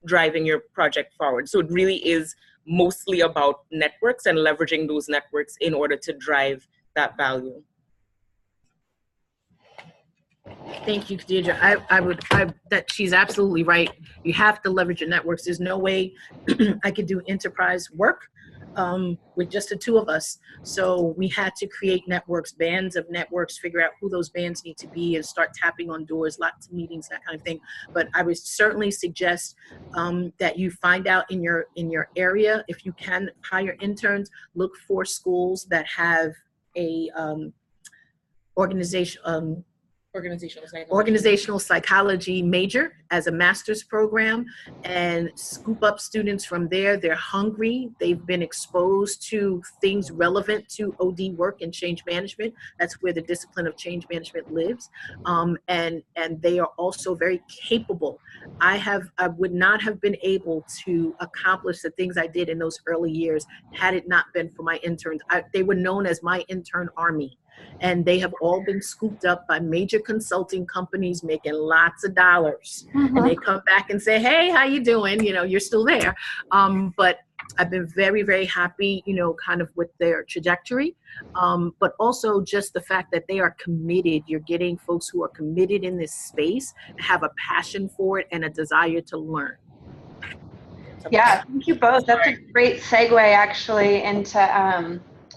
driving your project forward. So it really is mostly about networks and leveraging those networks in order to drive that value. Thank you, Khadeidra. That she's absolutely right. You have to leverage your networks. There's no way I could do enterprise work with just the 2 of us. So we had to create networks, bands of networks, figure out who those bands need to be and start tapping on doors, lots of meetings, that kind of thing. But I would certainly suggest that you find out in your area, if you can hire interns, look for schools that have a organizational psychology major as a master's program, and scoop up students from there. They're hungry. They've been exposed to things relevant to OD work and change management. That's where the discipline of change management lives. And they are also very capable. I would not have been able to accomplish the things I did in those early years had it not been for my interns. They were known as my intern army. And they have all been scooped up by major consulting companies making lots of dollars. Mm-hmm. And they come back and say, hey, how you doing? You're still there. But I've been very, very happy, kind of with their trajectory. But also just the fact that they are committed. You're getting folks who are committed in this space, have a passion for it and a desire to learn. Yeah, thank you both. That's a great segue actually into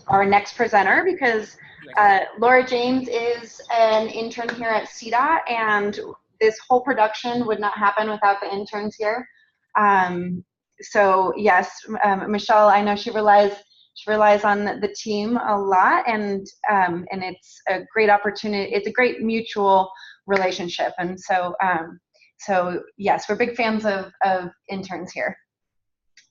our next presenter, because Laura James is an intern here at CDOT, and this whole production would not happen without the interns here. So yes, Michelle, I know she relies on the team a lot, and it's a great opportunity. It's a great mutual relationship, and so yes, we're big fans of interns here.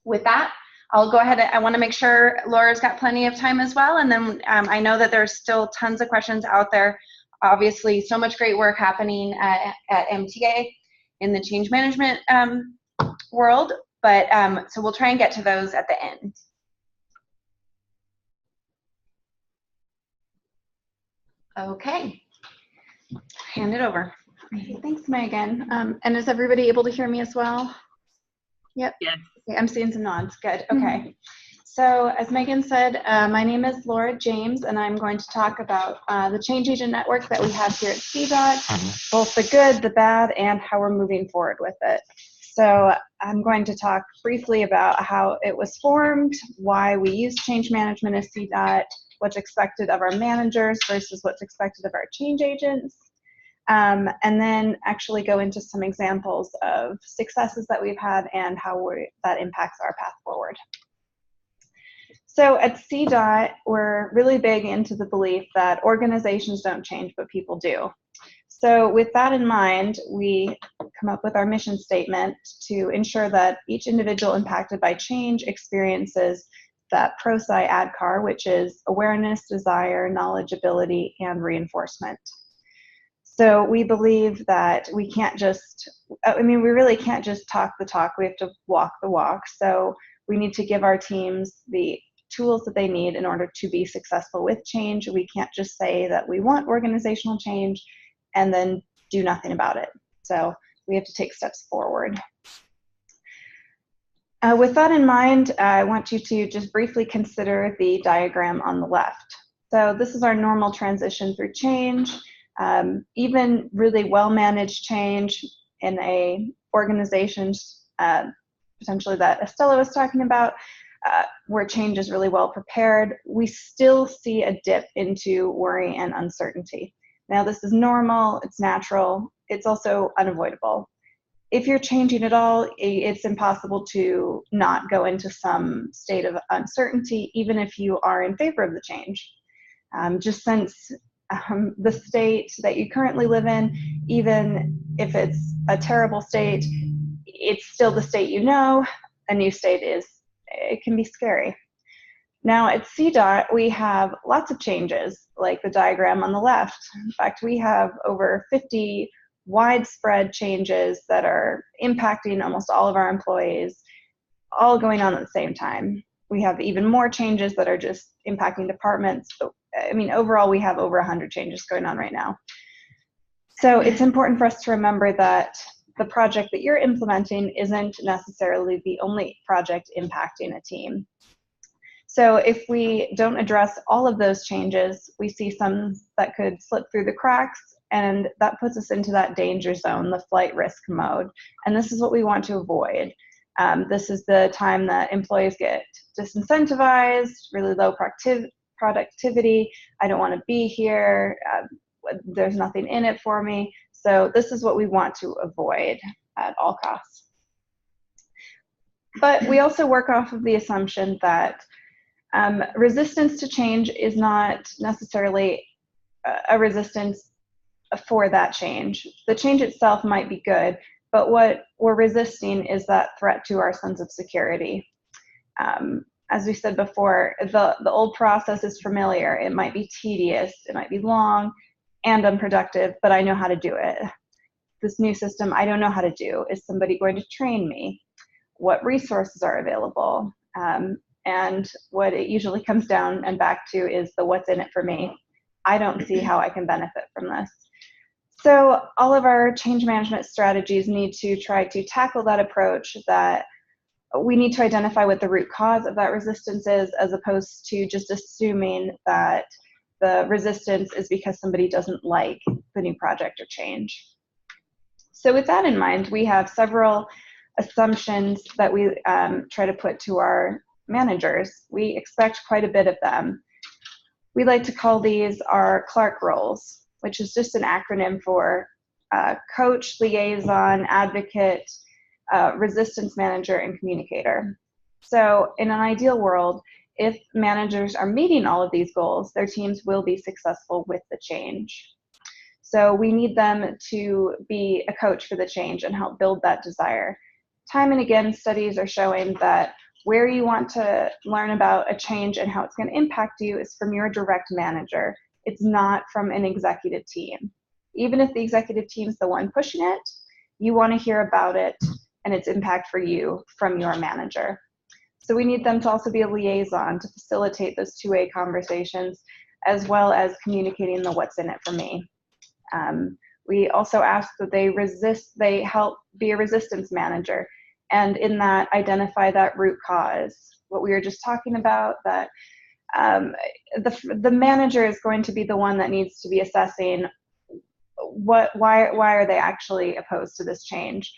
With that, I'll go ahead. I want to make sure Laura's got plenty of time as well. And then I know that there's still tons of questions out there. Obviously, so much great work happening at MTA in the change management world. But so we'll try and get to those at the end. Okay, hand it over. Thanks, Megan. And is everybody able to hear me as well? Yep. Yes. Okay, I'm seeing some nods. Good. Okay. So as Megan said, my name is Laura James, and I'm going to talk about the change agent network that we have here at CDOT, both the good, the bad, and how we're moving forward with it. So I'm going to talk briefly about how it was formed, why we use change management as CDOT, what's expected of our managers versus what's expected of our change agents, and then actually go into some examples of successes that we've had and how that impacts our path forward. So at CDOT, we're really big into the belief that organizations don't change, but people do. So with that in mind, we come up with our mission statement to ensure that each individual impacted by change experiences that ProSci ADKAR, which is awareness, desire, knowledge, ability, and reinforcement. So we believe that we can't just, we really can't just talk the talk, we have to walk the walk. So we need to give our teams the tools that they need in order to be successful with change. We can't just say that we want organizational change and then do nothing about it. So we have to take steps forward. With that in mind, I want you to just briefly consider the diagram on the left. So this is our normal transition through change. Even really well-managed change in a organization, potentially that Estella was talking about, where change is really well prepared, we still see a dip into worry and uncertainty. Now, this is normal, it's natural, it's also unavoidable. If you're changing at all, it's impossible to not go into some state of uncertainty, even if you are in favor of the change. Just since the state that you currently live in, even if it's a terrible state, it's still the state you know. A new state it can be scary. Now at CDOT, we have lots of changes, like the diagram on the left. In fact, we have over 50 widespread changes that are impacting almost all of our employees, all going on at the same time. We have even more changes that are just impacting departments. I mean, overall, we have over 100 changes going on right now. So it's important for us to remember that the project that you're implementing isn't necessarily the only project impacting a team. So if we don't address all of those changes, we see some that could slip through the cracks, and that puts us into that danger zone, the flight risk mode. And this is what we want to avoid. This is the time that employees get disincentivized, really low productivity. I don't want to be here. There's nothing in it for me. So this is what we want to avoid at all costs. But we also work off of the assumption that resistance to change is not necessarily a resistance for that change. The change itself might be good, but what we're resisting is that threat to our sense of security. As we said before, the old process is familiar. It might be tedious, it might be long and unproductive, but I know how to do it. This new system, I don't know how to do. Is somebody going to train me? What resources are available? And what it usually comes down and back to is the what's in it for me. I don't see how I can benefit from this. So all of our change management strategies need to try to tackle that approach, that we need to identify what the root cause of that resistance is, as opposed to just assuming that the resistance is because somebody doesn't like the new project or change. So with that in mind, we have several assumptions that we try to put to our managers. We expect quite a bit of them. We like to call these our Clark roles, which is just an acronym for coach, liaison, advocate, resistance manager, and communicator. So in an ideal world, if managers are meeting all of these goals, their teams will be successful with the change. So we need them to be a coach for the change and help build that desire. Time and again, studies are showing that Where you want to learn about a change and how it's going to impact you is from your direct manager. It's not from an executive team. Even if the executive team's the one pushing it, you want to hear about it and its impact for you from your manager. So we need them to also be a liaison to facilitate those two-way conversations, as well as communicating the what's in it for me. We also ask that they help be a resistance manager, and in that, identify that root cause. What we were just talking about, that the manager is going to be the one that needs to be assessing why are they actually opposed to this change.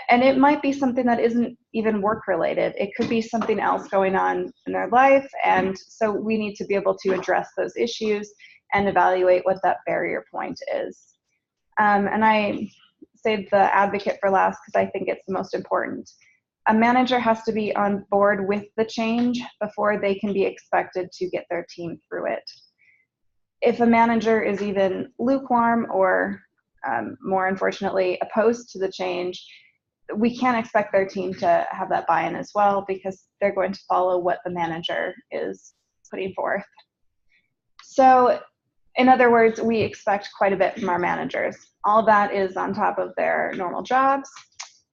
And it might be something that isn't even work related. It could be something else going on in their life, and so we need to be able to address those issues and evaluate what that barrier point is. And I saved the advocate for last because I think it's the most important. A manager has to be on board with the change before they can be expected to get their team through it. If a manager is even lukewarm or, more unfortunately, opposed to the change, we can't expect their team to have that buy-in as well, because they're going to follow what the manager is putting forth. So, in other words, we expect quite a bit from our managers. All of that is on top of their normal jobs.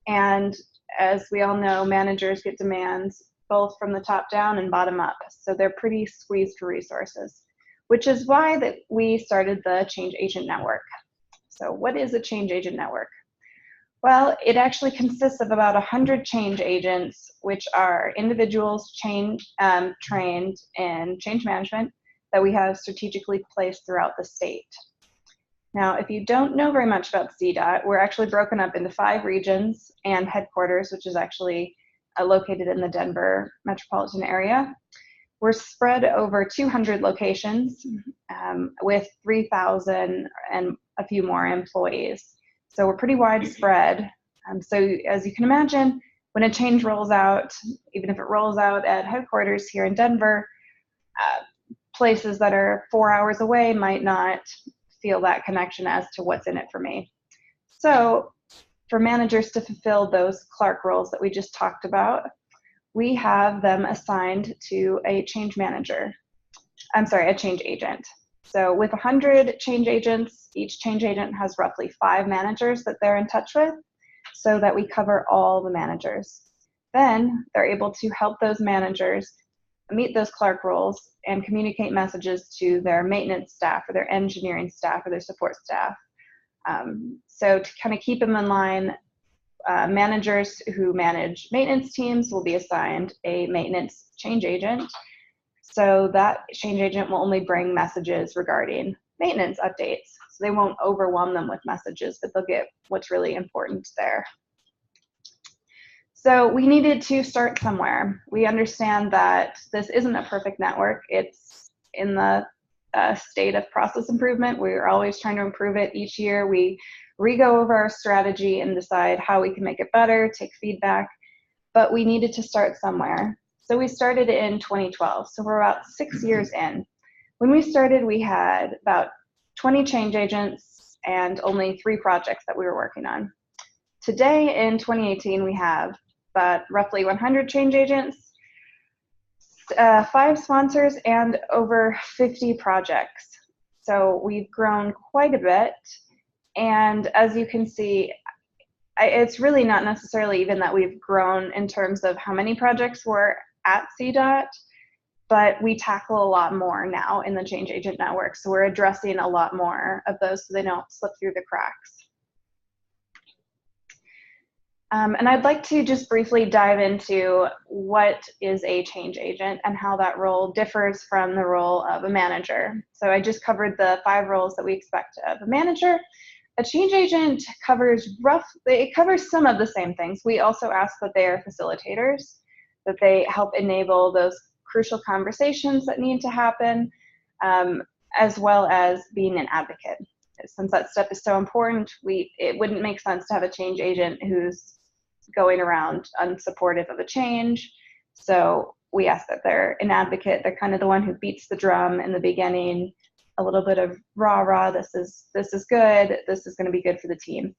And as we all know, managers get demands both from the top down and bottom up. So they're pretty squeezed for resources, which is why that we started the Change Agent Network. So what is a Change Agent Network? Well, it actually consists of about 100 change agents, which are individuals trained in change management that we have strategically placed throughout the state. Now, if you don't know very much about CDOT, we're actually broken up into 5 regions and headquarters, which is actually located in the Denver metropolitan area. We're spread over 200 locations with 3,000 and a few more employees. So we're pretty widespread. So as you can imagine, when a change rolls out, even if it rolls out at headquarters here in Denver, places that are 4 hours away might not feel that connection as to what's in it for me. So for managers to fulfill those Clark roles that we just talked about, we have them assigned to a change manager. I'm sorry, a change agent. So with 100 change agents, each change agent has roughly 5 managers that they're in touch with, so that we cover all the managers. Then they're able to help those managers meet those Clark roles and communicate messages to their maintenance staff or their engineering staff or their support staff. So to kind of keep them in line, managers who manage maintenance teams will be assigned a maintenance change agent. So that change agent will only bring messages regarding maintenance updates. So they won't overwhelm them with messages, but they'll get what's really important there. So we needed to start somewhere. We understand that this isn't a perfect network. It's in the state of process improvement. We're always trying to improve it each year. We re-go over our strategy and decide how we can make it better, take feedback, but we needed to start somewhere. So we started in 2012, so we're about 6 years in. When we started, we had about 20 change agents and only 3 projects that we were working on. Today, in 2018, we have about roughly 100 change agents, 5 sponsors, and over 50 projects. So we've grown quite a bit, and as you can see, it's really not necessarily even that we've grown in terms of how many projects we're at CDOT, but we tackle a lot more now in the Change Agent Network. So we're addressing a lot more of those so they don't slip through the cracks. And I'd like to just briefly dive into what is a change agent and how that role differs from the role of a manager. So I just covered the 5 roles that we expect of a manager. A change agent covers some of the same things. We also ask that they are facilitators, that they help enable those crucial conversations that need to happen, as well as being an advocate. Since that step is so important, it wouldn't make sense to have a change agent who's going around unsupportive of a change. So we ask that they're an advocate. They're kind of the one who beats the drum in the beginning, a little bit of rah-rah, this is good, this is going to be good for the team.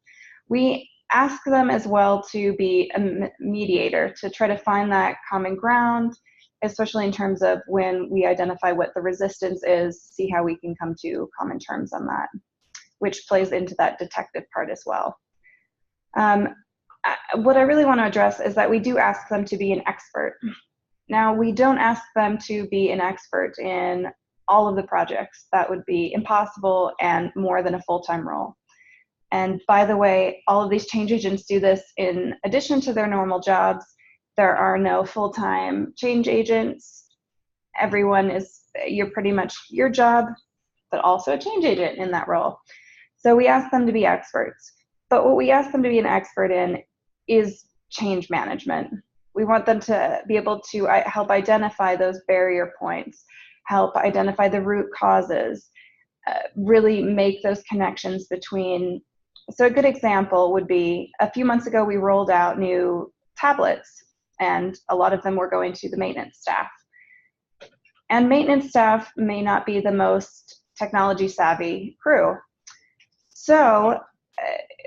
We ask them as well to be a mediator, to try to find that common ground, especially in terms of when we identify what the resistance is, see how we can come to common terms on that, which plays into that detective part as well. What I really want to address is that we do ask them to be an expert. Now, we don't ask them to be an expert in all of the projects. That would be impossible and more than a full-time role. And by the way, all of these change agents do this in addition to their normal jobs. There are no full-time change agents. Everyone you're pretty much your job, but also a change agent in that role. So we ask them to be experts. But what we ask them to be an expert in is change management. We want them to be able to help identify those barrier points, help identify the root causes, really make those connections between. So a good example would be a few months ago we rolled out new tablets, and a lot of them were going to the maintenance staff. And maintenance staff may not be the most technology savvy crew. So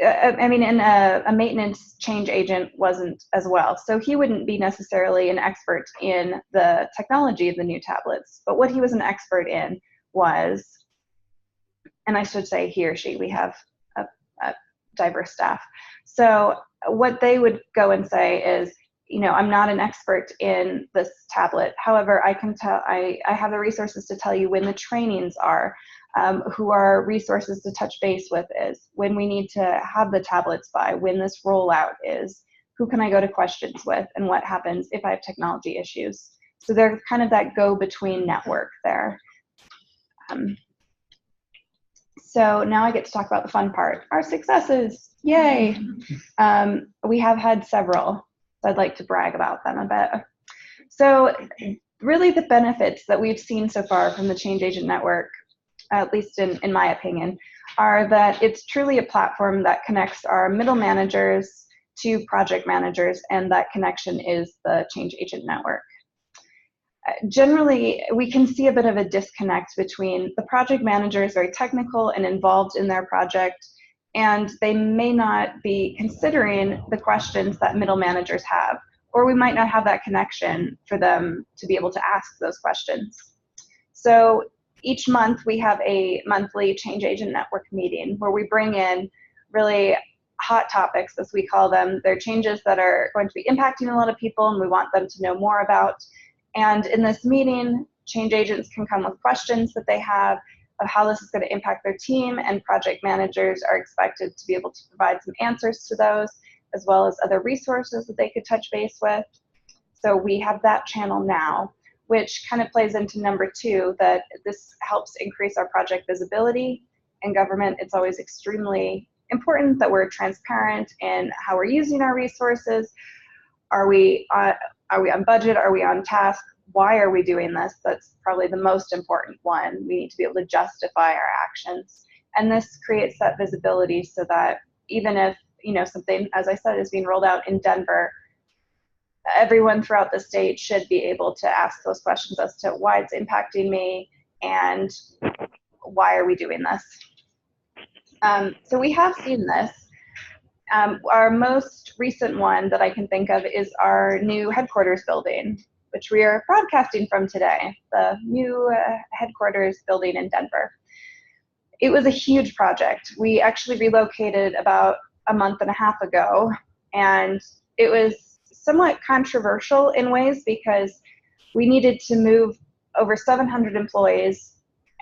I mean, and a maintenance change agent wasn't as well. So he wouldn't be necessarily an expert in the technology of the new tablets, but what he was an expert in was, and I should say he or she, we have a diverse staff. So what they would go and say is, you know, I'm not an expert in this tablet. However, I can tell, I have the resources to tell you when the trainings are, who our resources to touch base with is, when we need to have the tablets by, when this rollout is, who can I go to questions with, and what happens if I have technology issues. So they're kind of that go-between network there. So now I get to talk about the fun part, our successes, yay. We have had several, so I'd like to brag about them a bit. So really the benefits that we've seen so far from the Change Agent Network, at least in my opinion, are that it's truly a platform that connects our middle managers to project managers, and that connection is the Change Agent Network. Generally, we can see a bit of a disconnect between the project manager is very technical and involved in their project, and they may not be considering the questions that middle managers have, or we might not have that connection for them to be able to ask those questions. So each month we have a monthly Change Agent Network meeting where we bring in really hot topics, as we call them. They're changes that are going to be impacting a lot of people and we want them to know more about. And in this meeting, change agents can come with questions that they have of how this is going to impact their team, and project managers are expected to be able to provide some answers to those, as well as other resources that they could touch base with. So we have that channel now, which kind of plays into number 2, that this helps increase our project visibility. In government, it's always extremely important that we're transparent in how we're using our resources. Are we on budget? Are we on task? Why are we doing this? That's probably the most important one. We need to be able to justify our actions. And this creates that visibility so that even if, you know, something, as I said, is being rolled out in Denver, everyone throughout the state should be able to ask those questions as to why it's impacting me and why are we doing this. So we have seen this. Our most recent one that I can think of is our new headquarters building, which we are broadcasting from today, the new headquarters building in Denver. It was a huge project. We actually relocated about a month and a half ago, and it was somewhat controversial in ways because we needed to move over 700 employees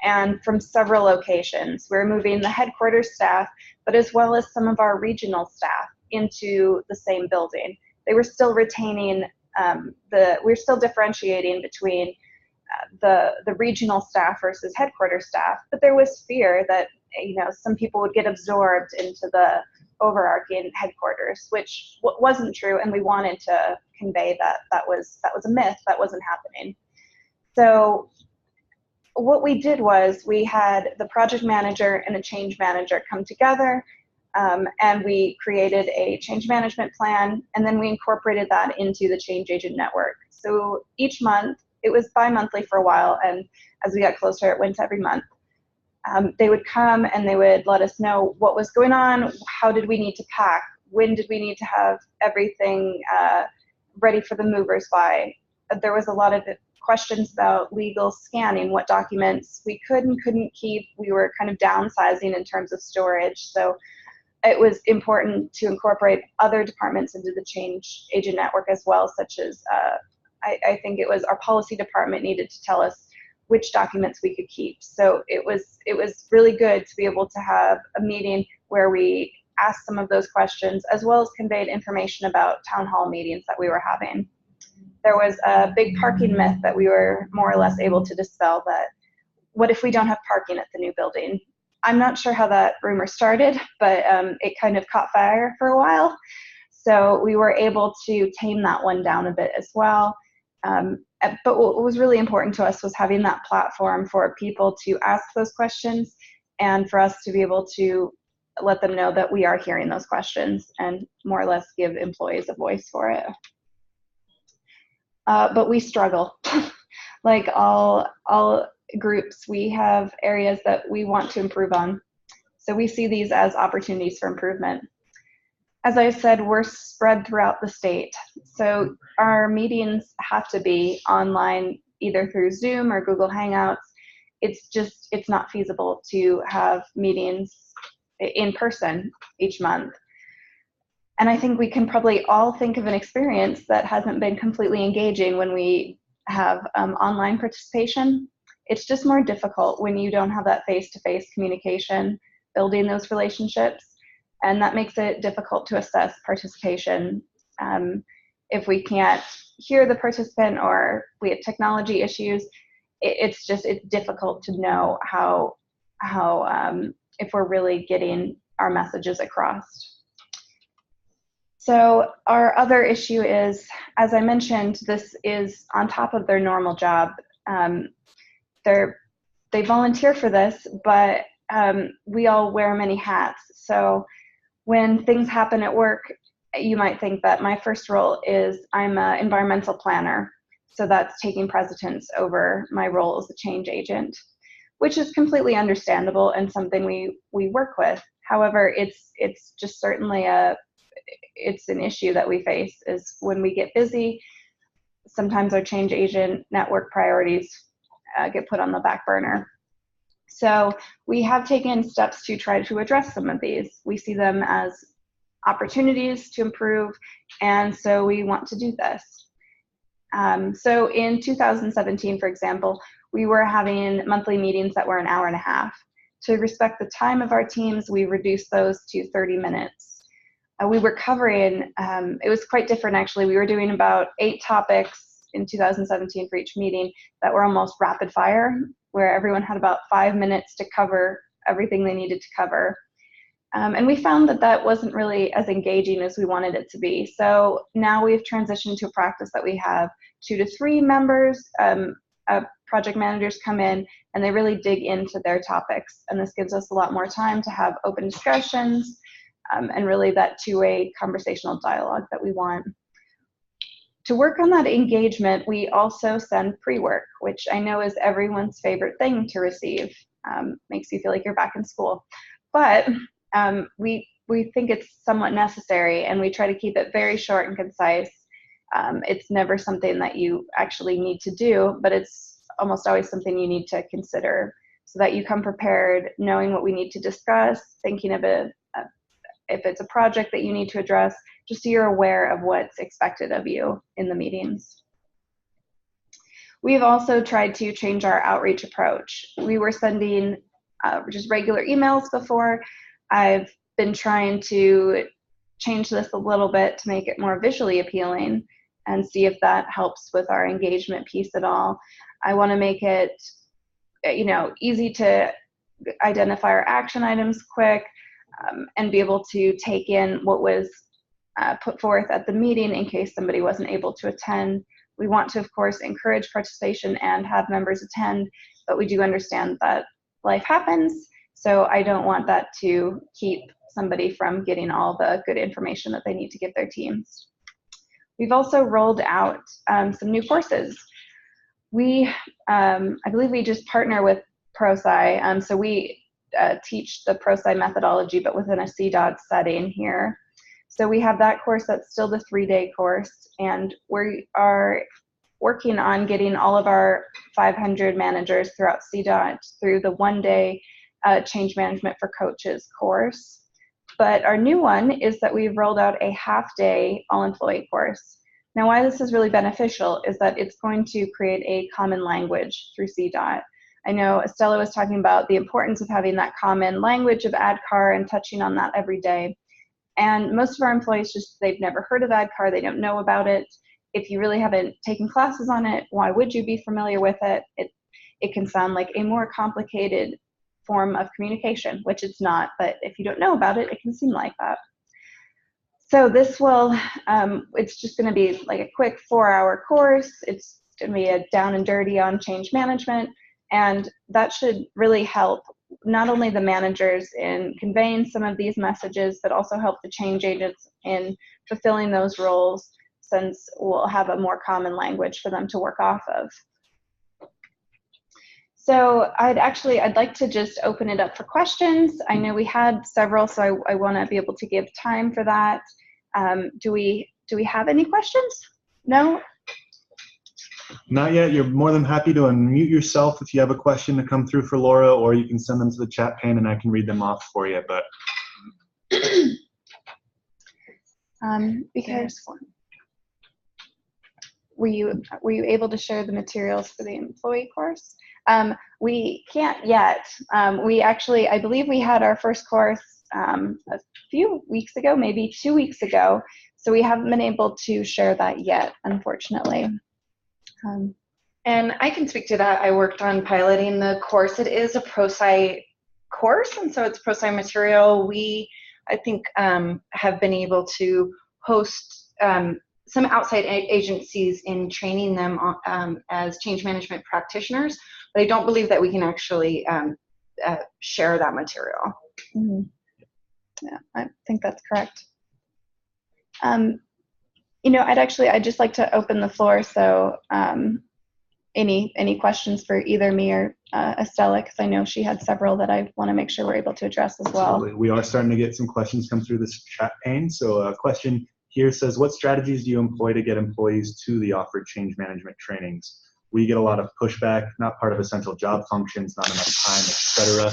and from several locations. We're moving the headquarters staff, but as well as some of our regional staff into the same building. They were still retaining we're still differentiating between the regional staff versus headquarters staff, but there was fear that, you know, some people would get absorbed into the overarching headquarters, which wasn't true, and we wanted to convey that that was a myth, that wasn't happening. So what we did was we had the project manager and a change manager come together, and we created a change management plan, and then we incorporated that into the Change Agent Network. So each month, it was bi-monthly for a while, and as we got closer, it went every month. They would come and they would let us know what was going on, how did we need to pack, when did we need to have everything ready for the movers by. There was a lot of questions about legal scanning, what documents we could and couldn't keep. We were kind of downsizing in terms of storage. So it was important to incorporate other departments into the change agent network as well, such as I think it was our policy department needed to tell us which documents we could keep. So it was really good to be able to have a meeting where we asked some of those questions, as well as conveyed information about town hall meetings that we were having. There was a big parking myth that we were more or less able to dispel, that what if we don't have parking at the new building? I'm not sure how that rumor started, but it kind of caught fire for a while. So we were able to tame that one down a bit as well. But what was really important to us was having that platform for people to ask those questions and for us to be able to let them know that we are hearing those questions and more or less give employees a voice for it. But we struggle. Like all groups, we have areas that we want to improve on. So we see these as opportunities for improvement. As I said, we're spread throughout the state. So our meetings have to be online, either through Zoom or Google Hangouts. It's not feasible to have meetings in person each month. And I think we can probably all think of an experience that hasn't been completely engaging when we have online participation. It's just more difficult when you don't have that face-to-face communication, building those relationships. And that makes it difficult to assess participation. If we can't hear the participant or we have technology issues, it's difficult to know how if we're really getting our messages across. So our other issue is, as I mentioned, this is on top of their normal job. They volunteer for this, but we all wear many hats. So when things happen at work, you might think that my first role is I'm an environmental planner. So that's taking precedence over my role as a change agent, which is completely understandable and something we work with. However, it's just certainly it's an issue that we face, is when we get busy, sometimes our change agent network priorities get put on the back burner. So we have taken steps to try to address some of these. We see them as opportunities to improve, and so we want to do this. So in 2017, for example, we were having monthly meetings that were an hour and a half. To respect the time of our teams, we reduced those to 30 minutes. We were covering, it was quite different actually. We were doing about 8 topics in 2017 for each meeting that were almost rapid fire, where everyone had about 5 minutes to cover everything they needed to cover. And we found that wasn't really as engaging as we wanted it to be. So now we've transitioned to a practice that we have 2 to 3 members, project managers come in and they really dig into their topics. And this gives us a lot more time to have open discussions and really that two-way conversational dialogue that we want. To work on that engagement, we also send pre-work, which I know is everyone's favorite thing to receive. Makes you feel like you're back in school. But we think it's somewhat necessary, and we try to keep it very short and concise. It's never something that you actually need to do, but it's almost always something you need to consider so that you come prepared, knowing what we need to discuss, thinking of it, if it's a project that you need to address, just so you're aware of what's expected of you in the meetings. We've also tried to change our outreach approach. We were sending just regular emails before. I've been trying to change this a little bit to make it more visually appealing and see if that helps with our engagement piece at all. I want to make it, easy to identify our action items quick and be able to take in what was put forth at the meeting in case somebody wasn't able to attend. We want to, of course, encourage participation and have members attend, but we do understand that life happens, so I don't want that to keep somebody from getting all the good information that they need to give their teams. We've also rolled out some new courses. I believe we just partner with ProSci, so we teach the ProSci methodology, but within a CDOT setting here. So we have that course that's still the 3-day course, and we are working on getting all of our 500 managers throughout CDOT through the 1-day change management for coaches course. But our new one is that we've rolled out a half-day all-employee course. Now, why this is really beneficial is that it's going to create a common language through CDOT. I know Estella was talking about the importance of having that common language of ADCAR and touching on that every day. And most of our employees they've never heard of ADCAR, they don't know about it. If you really haven't taken classes on it, why would you be familiar with it? It can sound like a more complicated form of communication, which it's not, but if you don't know about it, it can seem like that. So this will, it's just gonna be like a quick 4-hour course. It's gonna be a down and dirty on change management, and that should really help not only the managers in conveying some of these messages, but also help the change agents in fulfilling those roles, since we'll have a more common language for them to work off of. So I'd like to just open it up for questions. I know we had several, so I want to be able to give time for that. Do we have any questions? No? Not yet. You're more than happy to unmute yourself if you have a question to come through for Laura, or you can send them to the chat pane and I can read them off for you. But because were you able to share the materials for the employee course? We can't yet. I believe we had our first course a few weeks ago, maybe 2 weeks ago. So we haven't been able to share that yet, unfortunately. And I can speak to that. I worked on piloting the course. It is a ProSci course, and so it's ProSci material. We, I think, have been able to host some outside agencies in training them as change management practitioners, but I don't believe that we can actually share that material. Mm-hmm. Yeah, I think that's correct. I'd just like to open the floor. So any questions for either me or Estella, because I know she had several that I want to make sure we're able to address as well. Absolutely. We are starting to get some questions come through this chat pane. So a question here says, what strategies do you employ to get employees to the offered change management trainings? We get a lot of pushback, not part of essential job functions, not enough time, etc.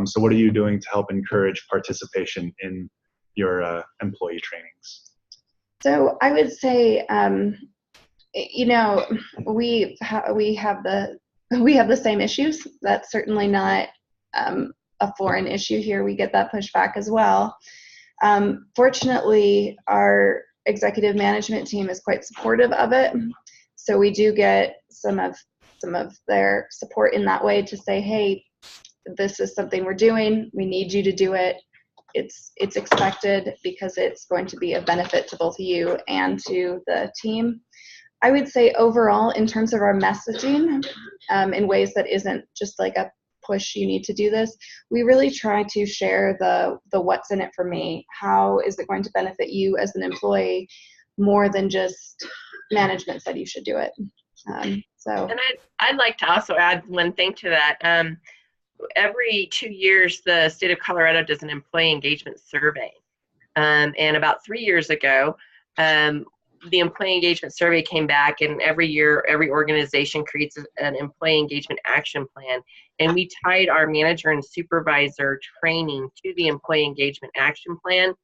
So what are you doing to help encourage participation in your employee trainings? So I would say, we have the same issues. That's certainly not a foreign issue here. We get that pushback as well. Fortunately, our executive management team is quite supportive of it. So we do get some of their support in that way to say, hey, this is something we're doing. We need you to do it. It's expected because it's going to be a benefit to both you and to the team. I would say overall, in terms of our messaging, in ways that isn't just like a push, you need to do this, we really try to share the what's in it for me. How is it going to benefit you as an employee more than just management said you should do it? And I'd like to also add one thing to that. Every 2 years, the state of Colorado does an employee engagement survey. And about 3 years ago, the employee engagement survey came back, and every year, every organization creates an employee engagement action plan. And we tied our manager and supervisor training to the employee engagement action plan.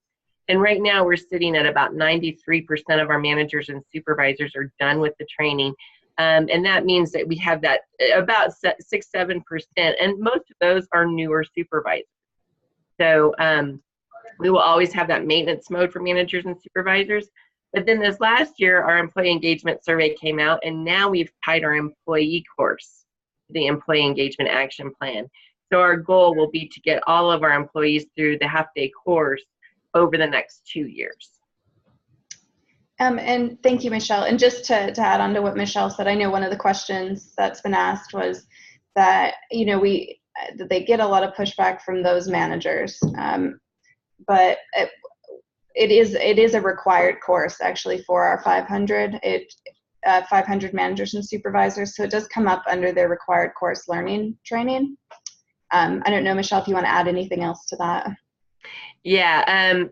And right now, we're sitting at about 93% of our managers and supervisors are done with the training. And that means that we have that about 6-7%, and most of those are newer supervisors. So we will always have that maintenance mode for managers and supervisors. But then this last year, our employee engagement survey came out, and now we've tied our employee course to the employee engagement action plan. So our goal will be to get all of our employees through the half-day course over the next 2 years. And thank you, Michelle. And just to add on to what Michelle said, I know one of the questions that's been asked was that, they get a lot of pushback from those managers. But it is a required course actually for our 500 managers and supervisors. So it does come up under their required course learning training. I don't know, Michelle, if you want to add anything else to that. Yeah,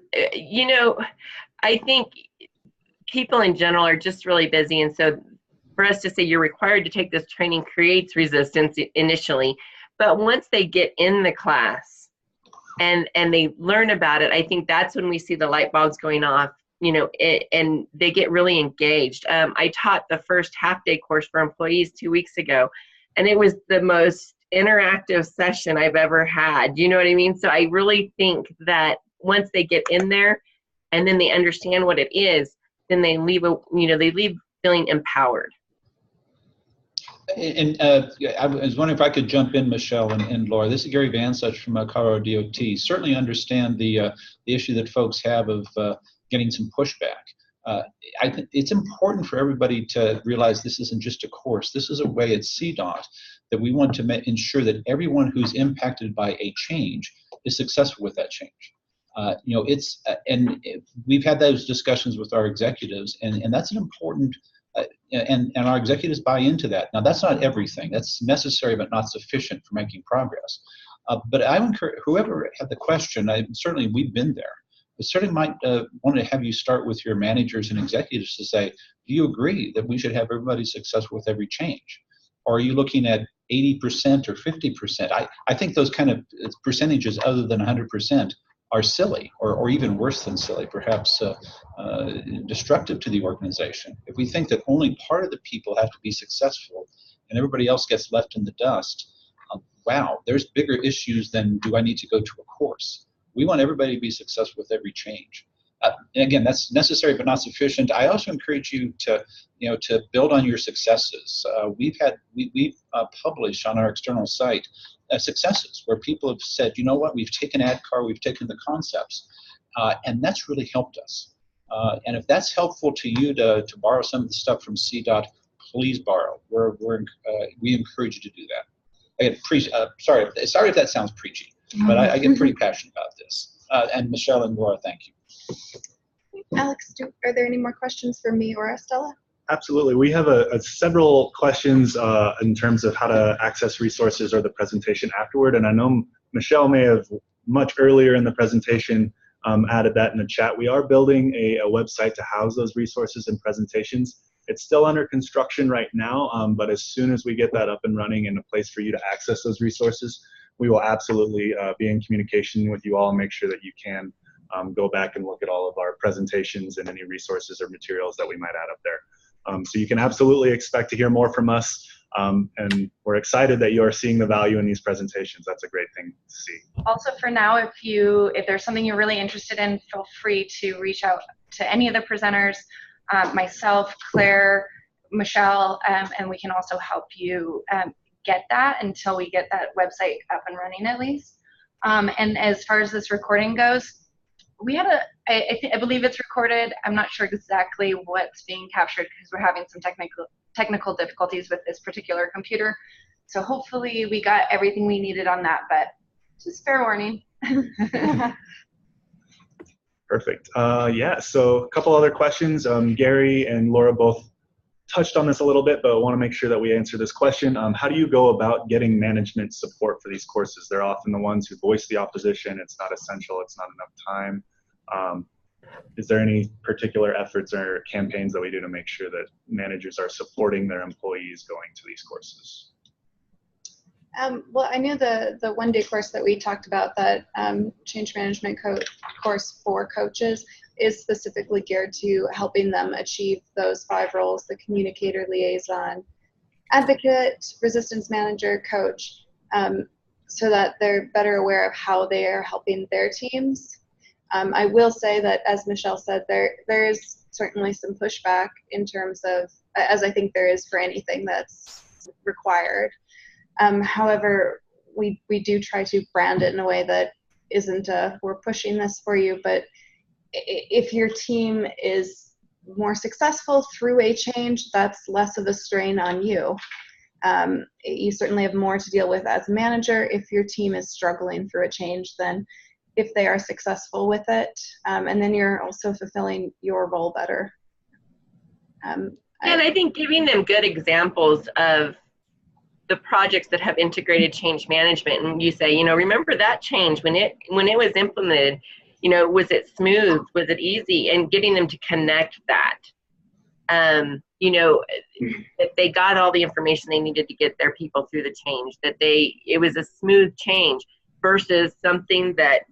I think people in general are just really busy, and so for us to say you're required to take this training creates resistance initially, but once they get in the class and they learn about it, I think that's when we see the light bulbs going off, you know, and they get really engaged. I taught the first half-day course for employees 2 weeks ago, and it was the most interactive session I've ever had. You know what I mean? So I really think that once they get in there and then they understand what it is, then they leave, they leave feeling empowered. And I was wondering if I could jump in, Michelle and Laura. This is Gary Vansuch from Colorado DOT. Certainly understand the issue that folks have of getting some pushback. I think it's important for everybody to realize this isn't just a course. This is a way at CDOT that we want to ensure that everyone who's impacted by a change is successful with that change. And we've had those discussions with our executives, and that's an important. And our executives buy into that. Now, that's not everything. That's necessary, but not sufficient for making progress. But I would encourage whoever had the question. Certainly, we've been there. But certainly might want to have you start with your managers and executives to say, do you agree that we should have everybody successful with every change? Or are you looking at 80% or 50%? I think those kind of percentages other than 100% are silly, or even worse than silly, perhaps destructive to the organization. If we think that only part of the people have to be successful and everybody else gets left in the dust, wow, there's bigger issues than do I need to go to a course. We want everybody to be successful with every change. And again, that's necessary but not sufficient. I also encourage you to build on your successes. We've published on our external site successes where people have said, you know what, we've taken ADCAR, we've taken the concepts, and that's really helped us. And if that's helpful to you to borrow some of the stuff from CDOT, please borrow. We encourage you to do that. Again, sorry if that sounds preachy, but I get pretty passionate about this. And Michelle and Laura, thank you. Alex, are there any more questions for me or Estella? Absolutely. We have several questions in terms of how to access resources or the presentation afterward. And I know Michelle may have much earlier in the presentation added that in the chat. We are building a website to house those resources and presentations. It's still under construction right now, but as soon as we get that up and running and a place for you to access those resources, we will absolutely be in communication with you all and make sure that you can go back and look at all of our presentations and any resources or materials that we might add up there. So you can absolutely expect to hear more from us, and we're excited that you are seeing the value in these presentations. That's a great thing to see. Also, for now, if there's something you're really interested in, feel free to reach out to any of the presenters, myself, Claire, Michelle, and we can also help you get that until we get that website up and running at least. And as far as this recording goes, we had I believe it's recorded. I'm not sure exactly what's being captured because we're having some technical difficulties with this particular computer. So hopefully we got everything we needed on that, but just fair warning. Perfect. Yeah, so a couple other questions. Gary and Laura both touched on this a little bit, but I want to make sure that we answer this question. How do you go about getting management support for these courses? They're often the ones who voice the opposition. It's not essential. It's not enough time. Is there any particular efforts or campaigns that we do to make sure that managers are supporting their employees going to these courses? Well, I knew the one-day course that we talked about, that change management course for coaches, is specifically geared to helping them achieve those 5 roles: the communicator, liaison, advocate, resistance manager, coach, so that they're better aware of how they are helping their teams. I will say that, as Michelle said, there is certainly some pushback in terms of, as I think there is for anything that's required. However, we do try to brand it in a way that isn't we're pushing this for you, but if your team is more successful through a change, that's less of a strain on you. You certainly have more to deal with as a manager if your team is struggling through a change than if they are successful with it. And then you're also fulfilling your role better. And I think giving them good examples of the projects that have integrated change management, and you say, remember that change when it was implemented, You know, was it smooth? Was it easy? And getting them to connect that. You know, if they got all the information they needed to get their people through the change, that it was a smooth change versus something that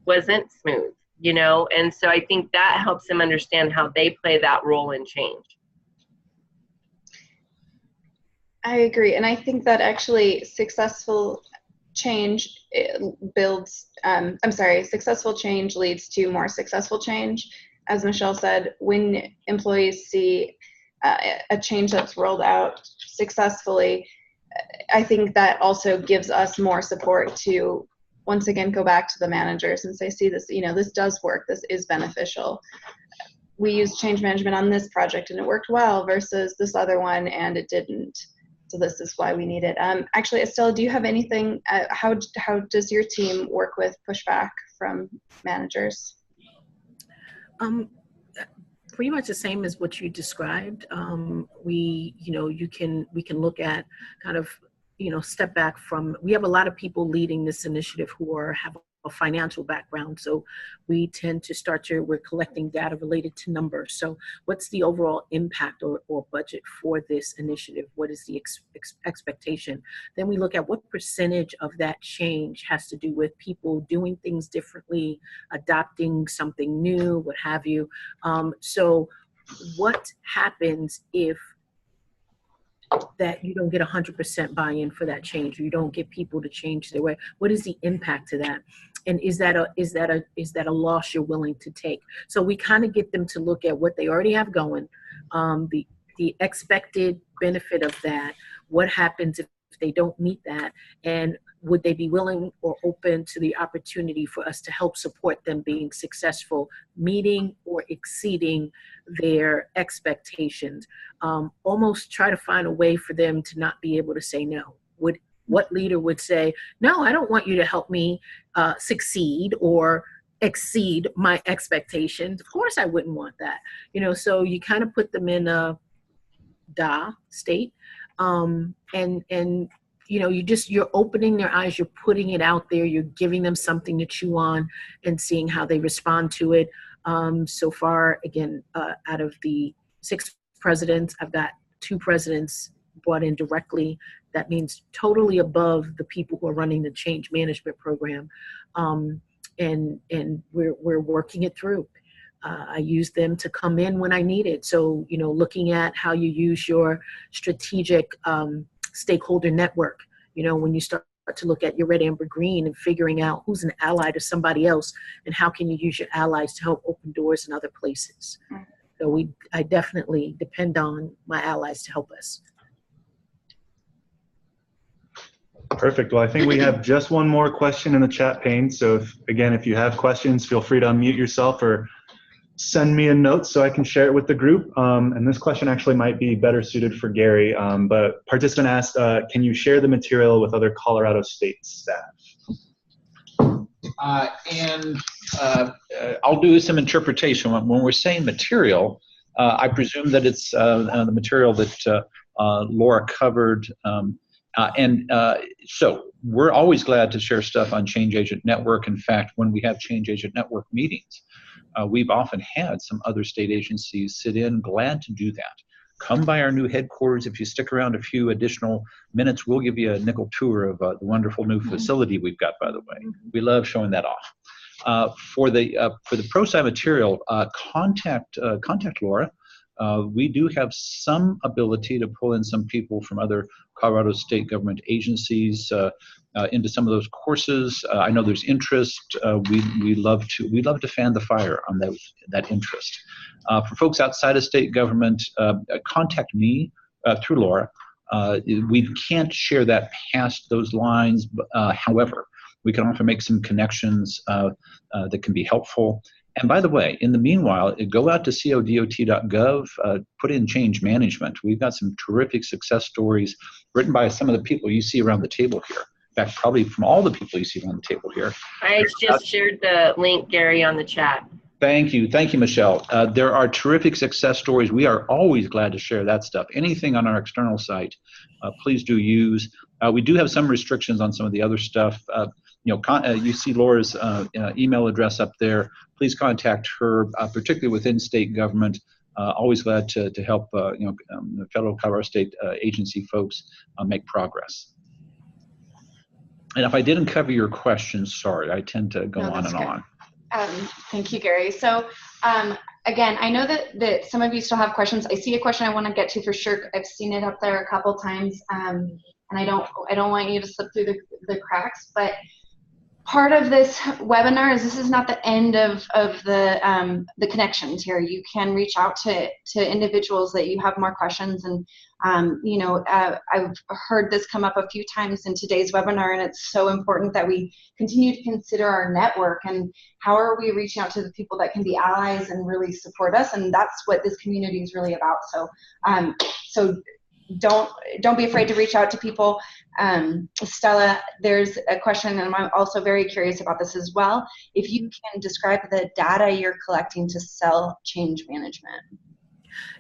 wasn't smooth, you know? And so I think that helps them understand how they play that role in change. I agree. And I think that actually successful change successful change leads to more successful change. As Michelle said, when employees see a change that's rolled out successfully, I think that also gives us more support to once again go back to the managers and say, see, this, you know, this does work, this is beneficial. We used change management on this project and it worked well versus this other one and it didn't. So this is why we need it. Actually, Estella, do you have anything, how does your team work with pushback from managers? Pretty much the same as what you described. We can look at kind of, step back from, we have a lot of people leading this initiative who have a financial background. So we tend to we're collecting data related to numbers. So what's the overall impact or budget for this initiative? What is the expectation? Then we look at what percentage of that change has to do with people doing things differently, adopting something new, what have you. So what happens if that you don't get 100% buy-in for that change, or you don't get people to change their way? What is the impact to that? And is that a loss you're willing to take? So we kind of get them to look at what they already have going, the expected benefit of that, what happens if they don't meet that, and would they be willing or open to the opportunity for us to help support them being successful, meeting or exceeding their expectations? Almost try to find a way for them to not be able to say no. What leader would say, no, I don't want you to help me succeed or exceed my expectations? Of course I wouldn't want that. So you kind of put them in a state. You're opening their eyes, you're putting it out there, you're giving them something to chew on and seeing how they respond to it. So far, again, out of the 6 presidents, I've got 2 presidents brought in directly. That means totally above the people who are running the change management program. And we're working it through. I use them to come in when I need it. So, looking at how you use your strategic stakeholder network, when you start to look at your red, amber, green and figuring out who's an ally to somebody else and how can you use your allies to help open doors in other places. So I definitely depend on my allies to help us. Perfect. Well, I think we have just one more question in the chat pane. So if you have questions, feel free to unmute yourself or send me a note so I can share it with the group. And this question actually might be better suited for Gary, but participant asked, can you share the material with other Colorado State staff? I'll do some interpretation. When we're saying material, I presume that it's the material that Laura covered. So we're always glad to share stuff on Change Agent Network. In fact, when we have Change Agent Network meetings, we've often had some other state agencies sit in, glad to do that. Come by our new headquarters. If you stick around a few additional minutes, we'll give you a nickel tour of the wonderful new facility we've got, by the way. We love showing that off. For the ProSci material, contact Laura. We do have some ability to pull in some people from other Colorado state government agencies into some of those courses. I know there's interest. We love to fan the fire on that interest. For folks outside of state government, contact me through Laura. We can't share that past those lines. However, we can often make some connections that can be helpful. And by the way, in the meanwhile, go out to codot.gov, put in change management. We've got some terrific success stories written by some of the people you see around the table here. In fact, probably from all the people you see around the table here. I just shared the link, Gary, on the chat. Thank you, Michelle. There are terrific success stories. We are always glad to share that stuff. Anything on our external site, please do use. We do have some restrictions on some of the other stuff. You see Laura's email address up there. Please contact her, particularly within state government. Always glad to help the federal Colorado State agency folks make progress. And if I didn't cover your question, sorry, I tend to go on and on. Thank you, Gary. So again, I know that some of you still have questions. I see a question I want to get to for sure. I've seen it up there a couple times, and I don't want you to slip through the cracks. But part of this webinar is this is not the end of the connections here. You can reach out to individuals that you have more questions, and I've heard this come up a few times in today's webinar, and it's so important that we continue to consider our network and how are we reaching out to the people that can be allies and really support us, and that's what this community is really about. So don't be afraid to reach out to people. Estella, there's a question, and I'm also very curious about this as well. If you can describe the data you're collecting to sell change management.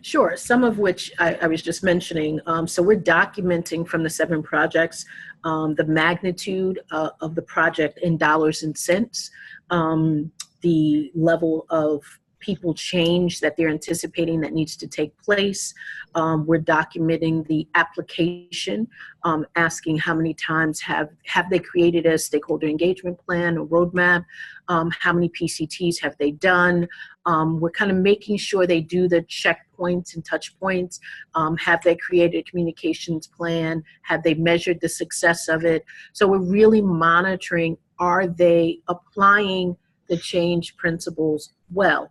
Sure, some of which I was just mentioning. So we're documenting from the 7 projects the magnitude of the project in dollars and cents, the level of people change that they're anticipating that needs to take place. We're documenting the application, asking how many times have they created a stakeholder engagement plan or roadmap, how many PCTs have they done. We're kind of making sure they do the checkpoints and touch points. Have they created a communications plan? Have they measured the success of it? So we're really monitoring, are they applying the change principles well?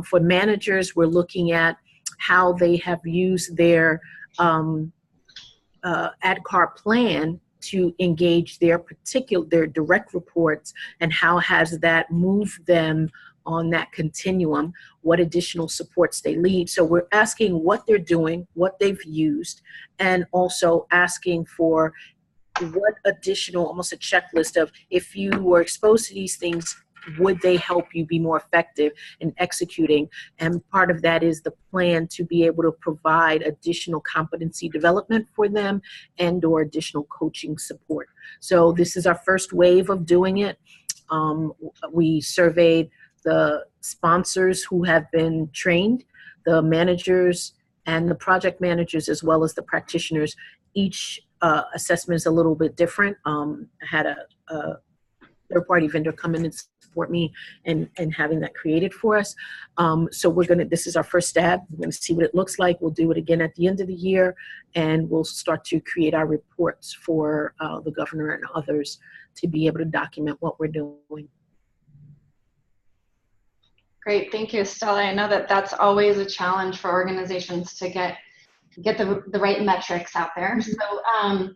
For managers, we're looking at how they have used their ADCAR plan to engage their direct reports, and how has that moved them on that continuum, what additional supports they need. So we're asking what they're doing, what they've used, and also asking for what additional, almost a checklist of, if you were exposed to these things, would they help you be more effective in executing? And part of that is the plan to be able to provide additional competency development for them and or additional coaching support. So this is our first wave of doing it. We surveyed the sponsors who have been trained, the managers and the project managers, as well as the practitioners. Each assessment is a little bit different. I had a third-party vendor come in and support me and having that created for us. So this is our first stab. We're gonna see what it looks like. We'll do it again at the end of the year, and we'll start to create our reports for the governor and others to be able to document what we're doing. Great, thank you, Estella. I know that that's always a challenge for organizations to get the right metrics out there. Mm-hmm. So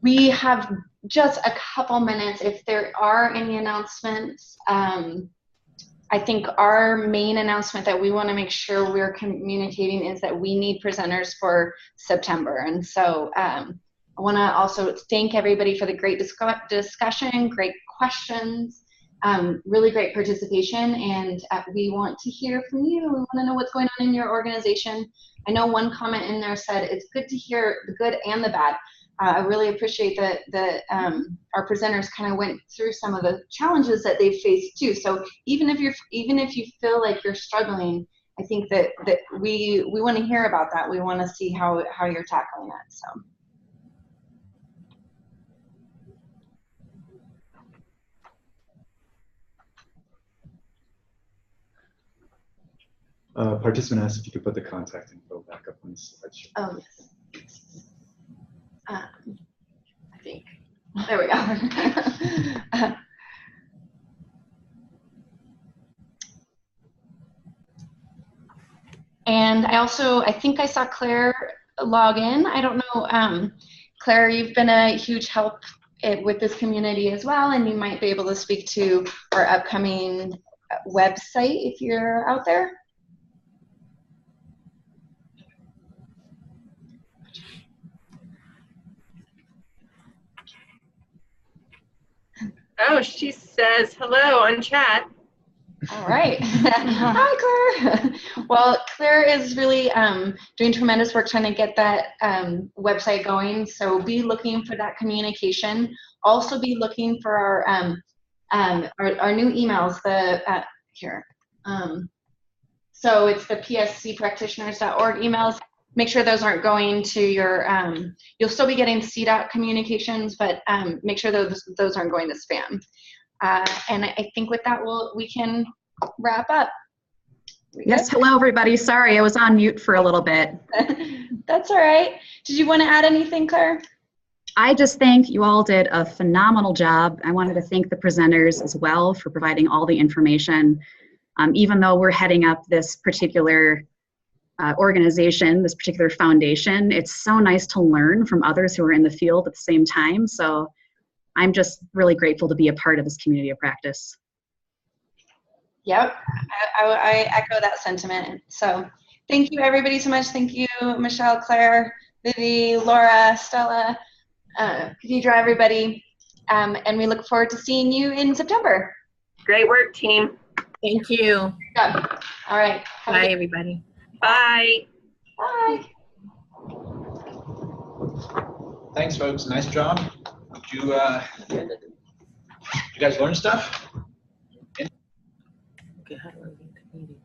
we have just a couple minutes. If there are any announcements, I think our main announcement that we want to make sure we're communicating is that we need presenters for September. And so I want to also thank everybody for the great discussion, great questions, really great participation, and we want to hear from you. We want to know what's going on in your organization. I know one comment in there said it's good to hear the good and the bad. I really appreciate that our presenters kind of went through some of the challenges that they've faced too. So even if you feel like you're struggling, I think that we want to hear about that. We want to see how you're tackling it. So. Participant asked if you could put the contact info back up on the slideshow. Oh, yes. I think. There we go. And I think I saw Claire log in. I don't know. Claire, you've been a huge help with this community as well, and you might be able to speak to our upcoming website if you're out there. Oh, she says hello on chat. All right. Hi, Claire. Well, Claire is really doing tremendous work trying to get that website going. So be looking for that communication. Also be looking for our new emails. Here. So it's the pscpractitioners.org emails. Make sure those aren't going to your, you'll still be getting CDOT communications, but make sure those aren't going to spam. And I think with that, we can wrap up. Yes, hello everybody. Sorry, I was on mute for a little bit. That's all right. Did you want to add anything, Claire? I just think you all did a phenomenal job. I wanted to thank the presenters as well for providing all the information. Even though we're heading up this particular organization, this particular foundation, it's so nice to learn from others who are in the field at the same time. So I'm just really grateful to be a part of this community of practice. Yep, I echo that sentiment. So thank you everybody so much. Thank you, Michelle, Claire, Vivi, Laura, Stella, Khadeidra, everybody. And we look forward to seeing you in September. Great work, team. Thank you. Good. All right. Bye, everybody. Bye. Bye. Thanks, folks. Nice job. Did you guys learn stuff? Okay, how do I get to meeting?